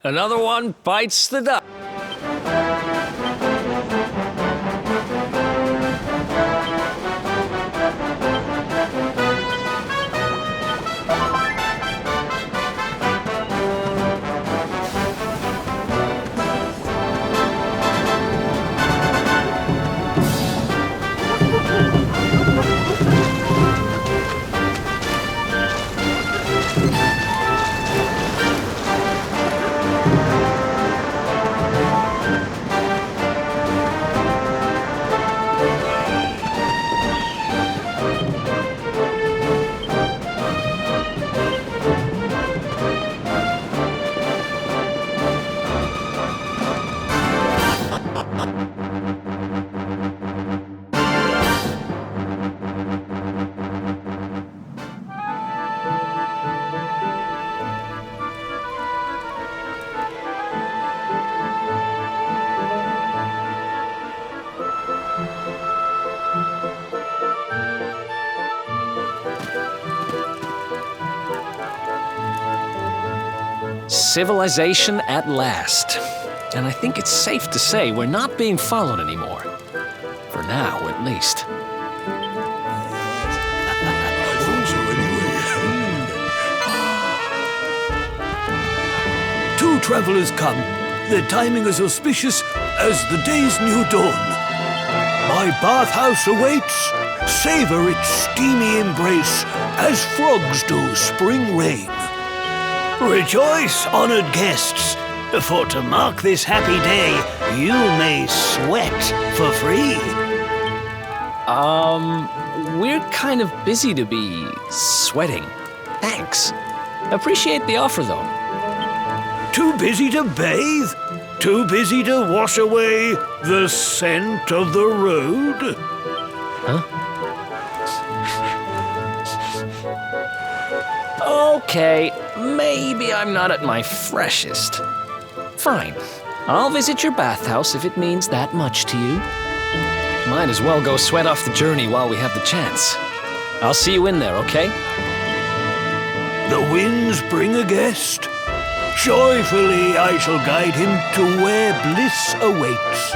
Another one bites the dust. Civilization at last. And I think it's safe to say we're not being followed anymore. For now, at least. Two travelers come. Their timing is auspicious as the day's new dawn. My bathhouse awaits. Savor its steamy embrace as frogs do spring rain. Rejoice, honored guests, for to mark this happy day, you may sweat for free. We're kind of busy to be sweating. Thanks. Appreciate the offer, though. Too busy to bathe? Too busy to wash away the scent of the road? Okay, maybe I'm not at my freshest. Fine. I'll visit your bathhouse if it means that much to you. Might as well go sweat off the journey while we have the chance. I'll see you in there, okay? The winds bring a guest. Joyfully I shall guide him to where bliss awaits.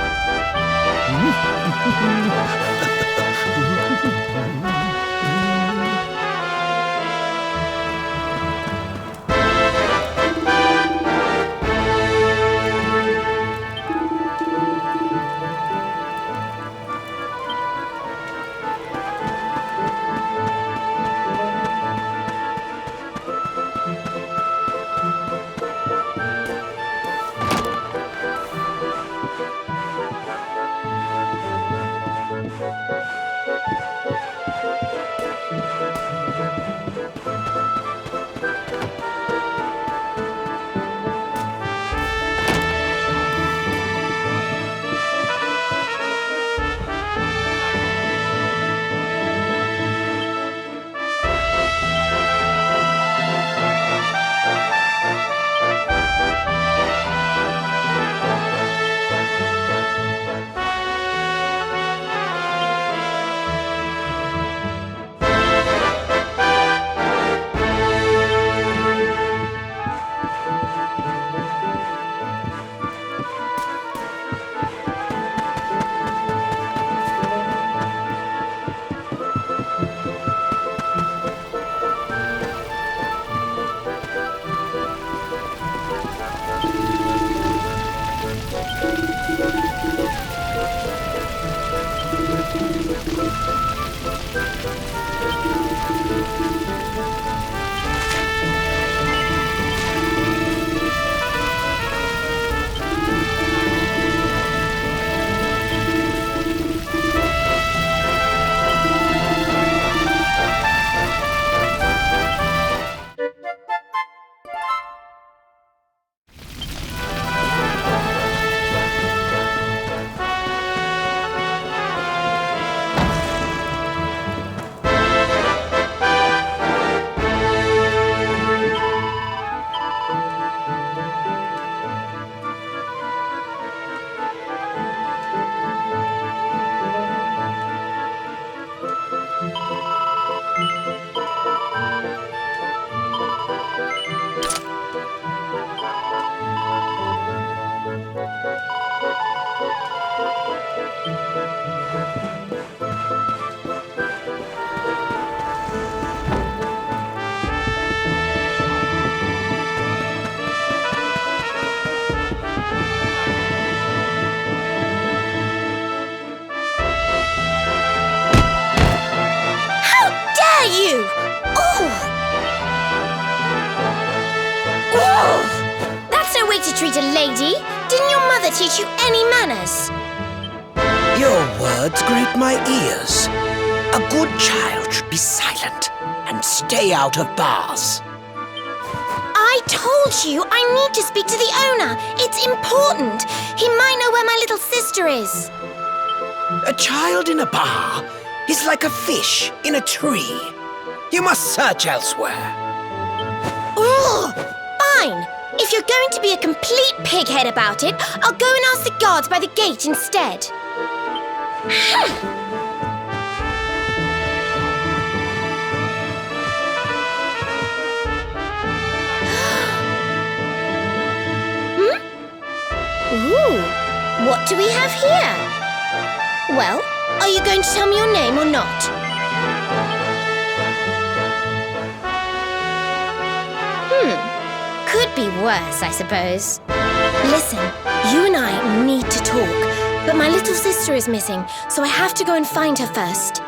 lady. Didn't your mother teach you any manners? Your words grate my ears. A good child should be silent and stay out of bars. I told you I need to speak to the owner. It's important. He might know where my little sister is. A child in a bar is like a fish in a tree. You must search elsewhere. Ugh, fine. If you're going to be a complete pighead about it, I'll go and ask the guards by the gate instead. Ooh, what do we have here? Well, are you going to tell me your name or not? Could be worse, I suppose. Listen, you and I need to talk, but my little sister is missing, so I have to go and find her first.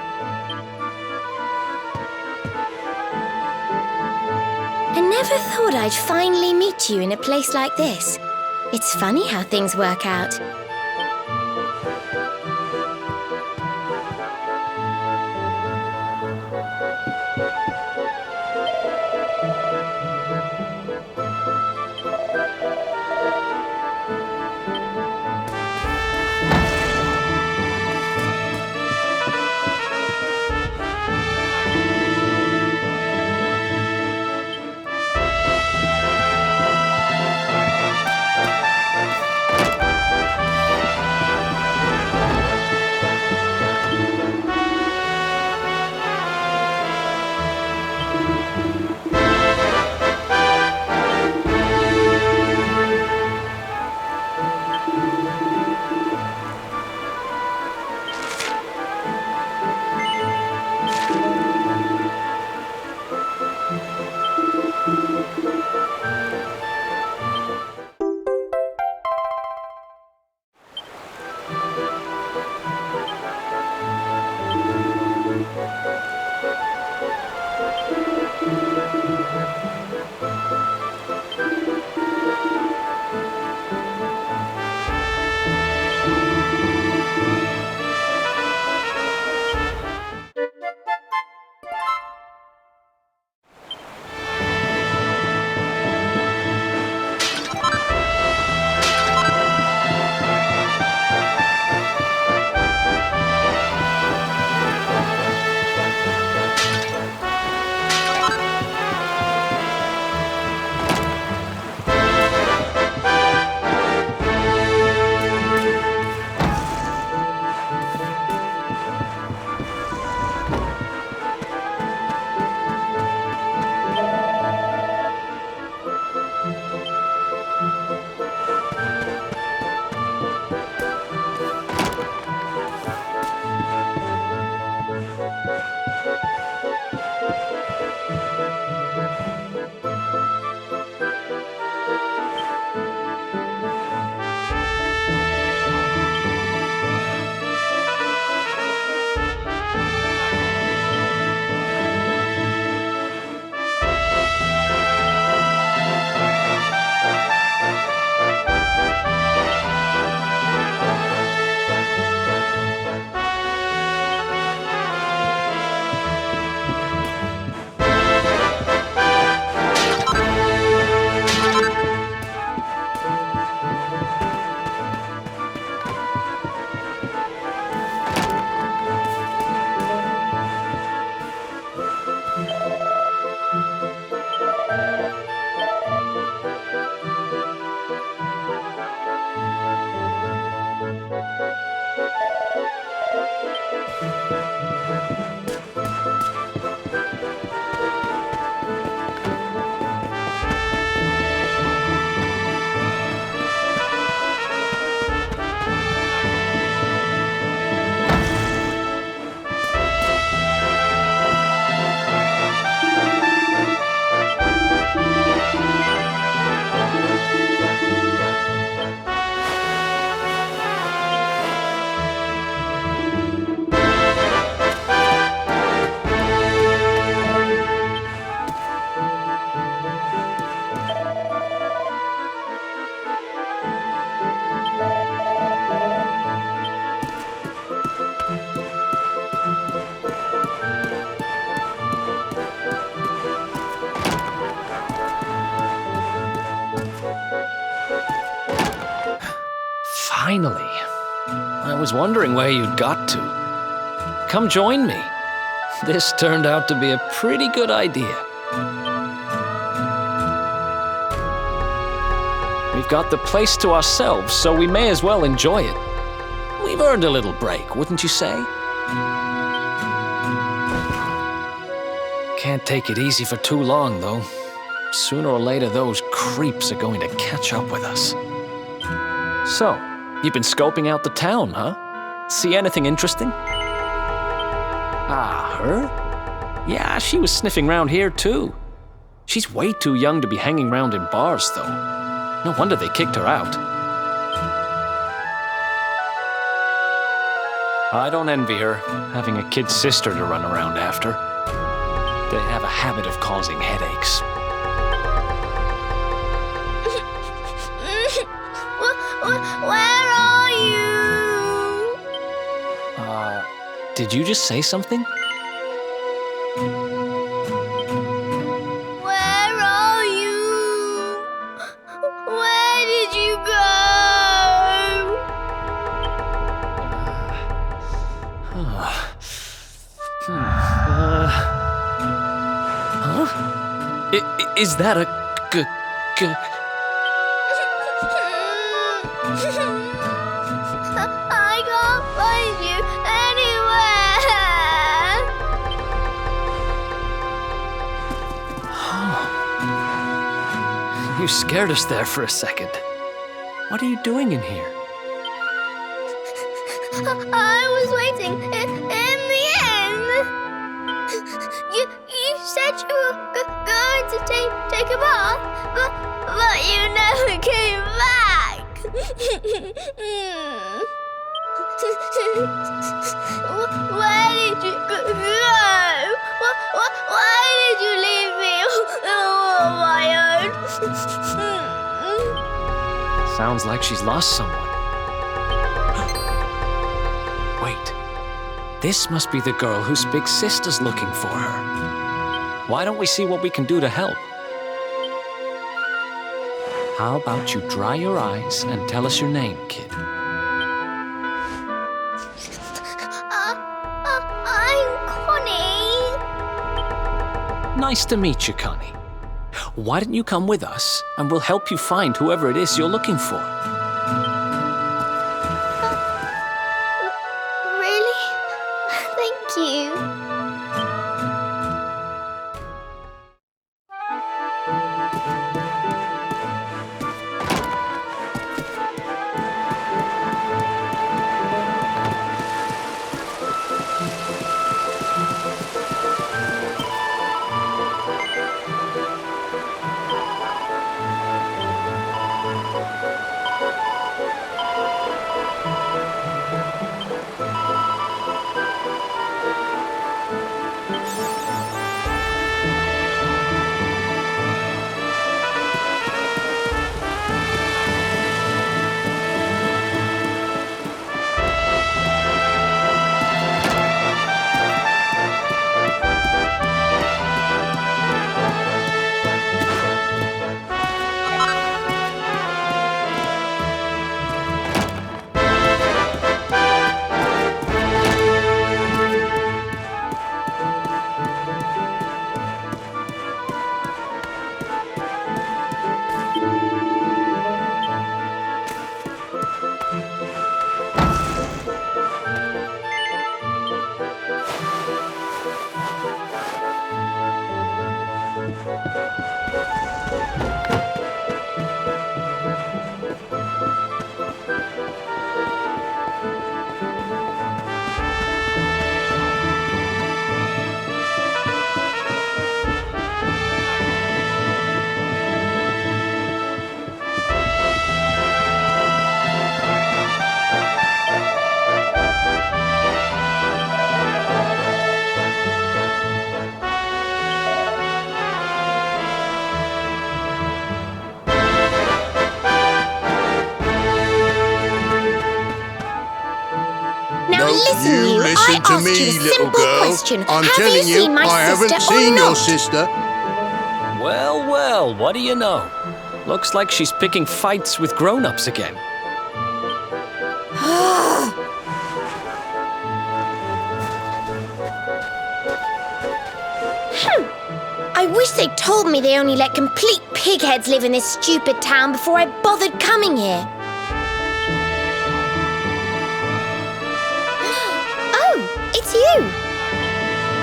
I never thought I'd finally meet you in a place like this. It's funny how things work out. Finally. I was wondering where you'd got to. Come join me. This turned out to be a pretty good idea. We've got the place to ourselves, so we may as well enjoy it. We've earned a little break, wouldn't you say? Can't take it easy for too long, though. Sooner or later, those creeps are going to catch up with us. So, you've been scoping out the town, huh? See anything interesting? Ah, her? Yeah, she was sniffing round here, too. She's way too young to be hanging round in bars, though. No wonder they kicked her out. I don't envy her, having a kid sister to run around after. They have a habit of causing headaches. Where are you? Did you just say something? Where are you? Where did you go? Huh? Is that a I can't find you anywhere. You scared us there for a second. What are you doing in here? I was waiting in the end. You said you were going to take a bath, but you never came back. Where did you go? Why did you leave me all on my own? Sounds like she's lost someone. Wait. This must be the girl whose big sister's looking for her. Why don't we see what we can do to help? How about you dry your eyes and tell us your name, kid? I'm Connie. Nice to meet you, Connie. Why don't you come with us, and we'll help you find whoever it is you're looking for. Really? Thank you. You listen to me, little girl. I'm telling you, I haven't seen your sister. Well, well, what do you know? Looks like she's picking fights with grown-ups again. wish they'd told me they only let complete pigheads live in this stupid town before I bothered coming here. Oh, it's you!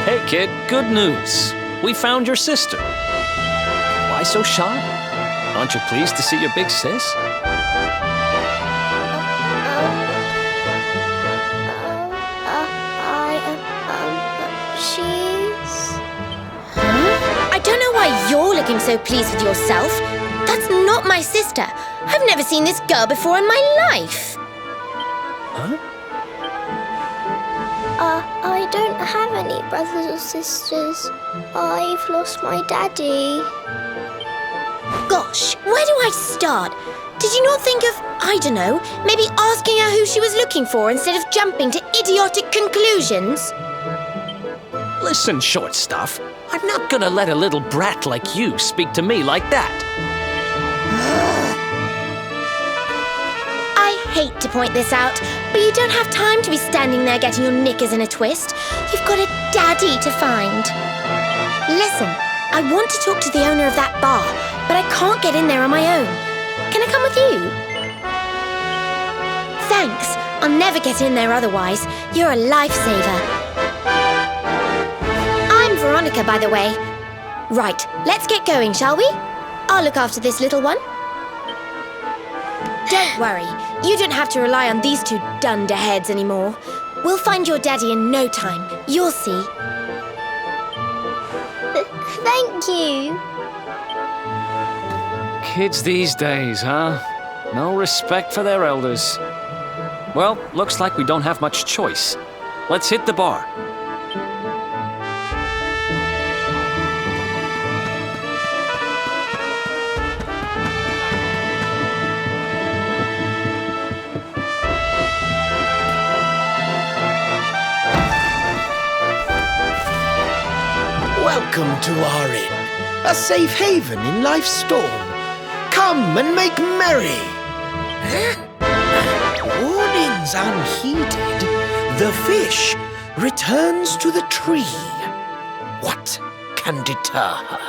Hey, kid, good news. We found your sister. Why so shy? Aren't you pleased to see your big sis? She's... Huh? I don't know why you're looking so pleased with yourself. That's not my sister. I've never seen this girl before in my life. Huh? I don't have any brothers or sisters. I've lost my daddy. Gosh, where do I start? Did you not think of, I don't know, maybe asking her who she was looking for instead of jumping to idiotic conclusions? Listen, short stuff. I'm not gonna let a little brat like you speak to me like that. I hate to point this out, but you don't have time to be standing there getting your knickers in a twist. You've got a daddy to find. Listen, I want to talk to the owner of that bar, but I can't get in there on my own. Can I come with you? Thanks. I'll never get in there otherwise. You're a lifesaver. I'm Veronica, by the way. Right, let's get going, shall we? I'll look after this little one. Don't worry. You don't have to rely on these two dunderheads anymore. We'll find your daddy in no time. You'll see. Thank you. Kids these days, huh? No respect for their elders. Well, looks like we don't have much choice. Let's hit the bar. Welcome to our inn, a safe haven in life's storm. Come and make merry. Warnings unheeded, the fish returns to the tree. What can deter her?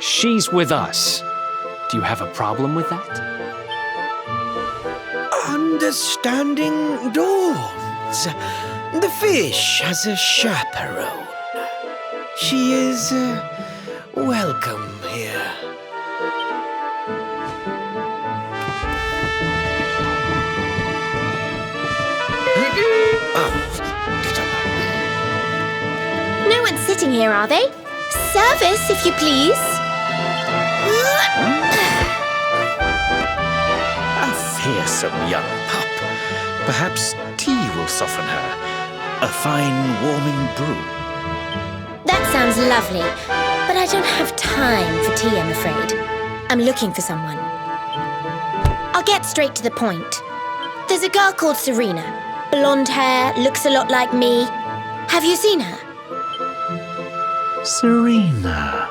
She's with us. Do you have a problem with that? Understanding dawns. The fish has a chaperone. She is welcome here. No one's sitting here, are they? Service, if you please. A fearsome young pup. Perhaps tea will soften her. A fine warming brew. That sounds lovely, but I don't have time for tea, I'm afraid. I'm looking for someone. I'll get straight to the point. There's a girl called Serena. Blonde hair, looks a lot like me. Have you seen her? Serena.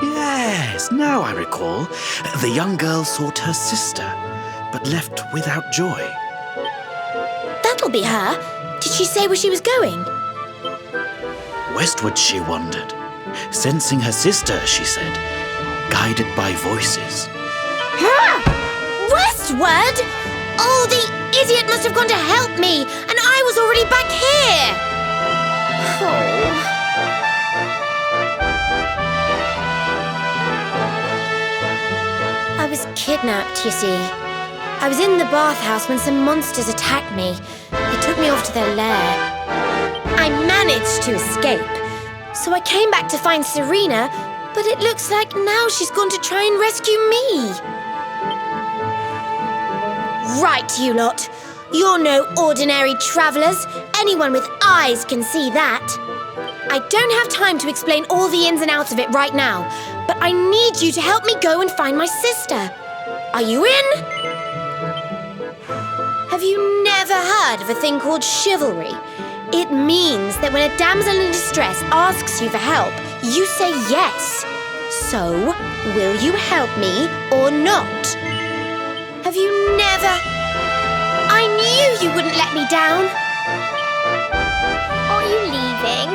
Yes, now I recall. The young girl sought her sister, but left without joy. That'll be her. Did she say where she was going? Westward she wandered, sensing her sister, she said, guided by voices. Huh? Westward? Oh, the idiot must have gone to help me, and I was already back here. Oh. I was kidnapped, you see. I was in the bathhouse when some monsters attacked me. They took me off to their lair. I managed to escape, so I came back to find Serena, but it looks like now she's gone to try and rescue me. Right, you lot. You're no ordinary travellers. Anyone with eyes can see that. I don't have time to explain all the ins and outs of it right now, but I need you to help me go and find my sister. Are you in? Have you never heard of a thing called chivalry? It means that when a damsel in distress asks you for help, you say yes. So, will you help me or not? Have you never... I knew you wouldn't let me down. you leaving?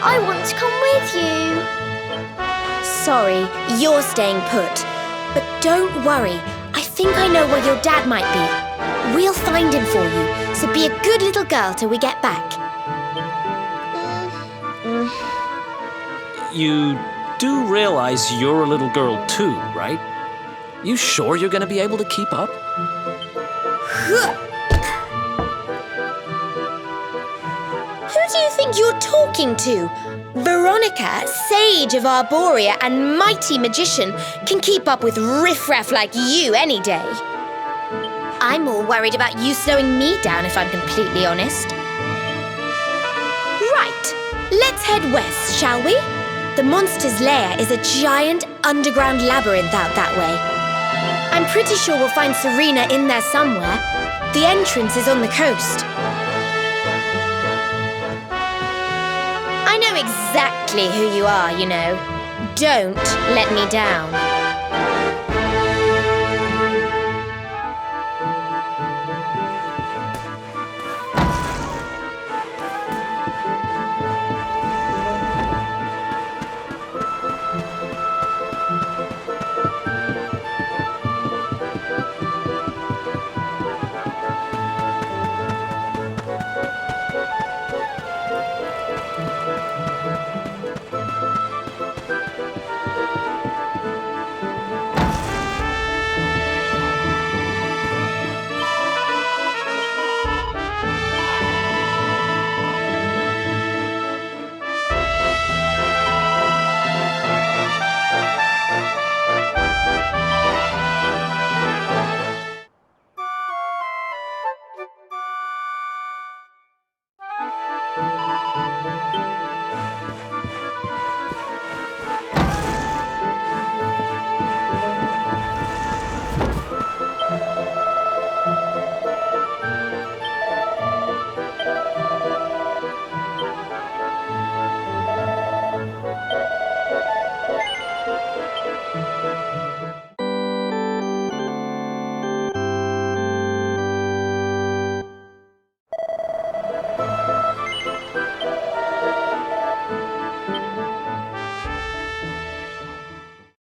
I want to come with you. Sorry, you're staying put. But don't worry, I think I know where your dad might be. We'll find him for you, so be a good little girl till we get back. You do realize you're a little girl too, right? You sure you're gonna be able to keep up? Who do you think you're talking to? Veronica, sage of Arborea and mighty magician, can keep up with riffraff like you any day. I'm more worried about you slowing me down, if I'm completely honest. Right, let's head west, shall we? The monster's lair is a giant underground labyrinth out that way. I'm pretty sure we'll find Serena in there somewhere. The entrance is on the coast. I know exactly who you are, you know. Don't let me down.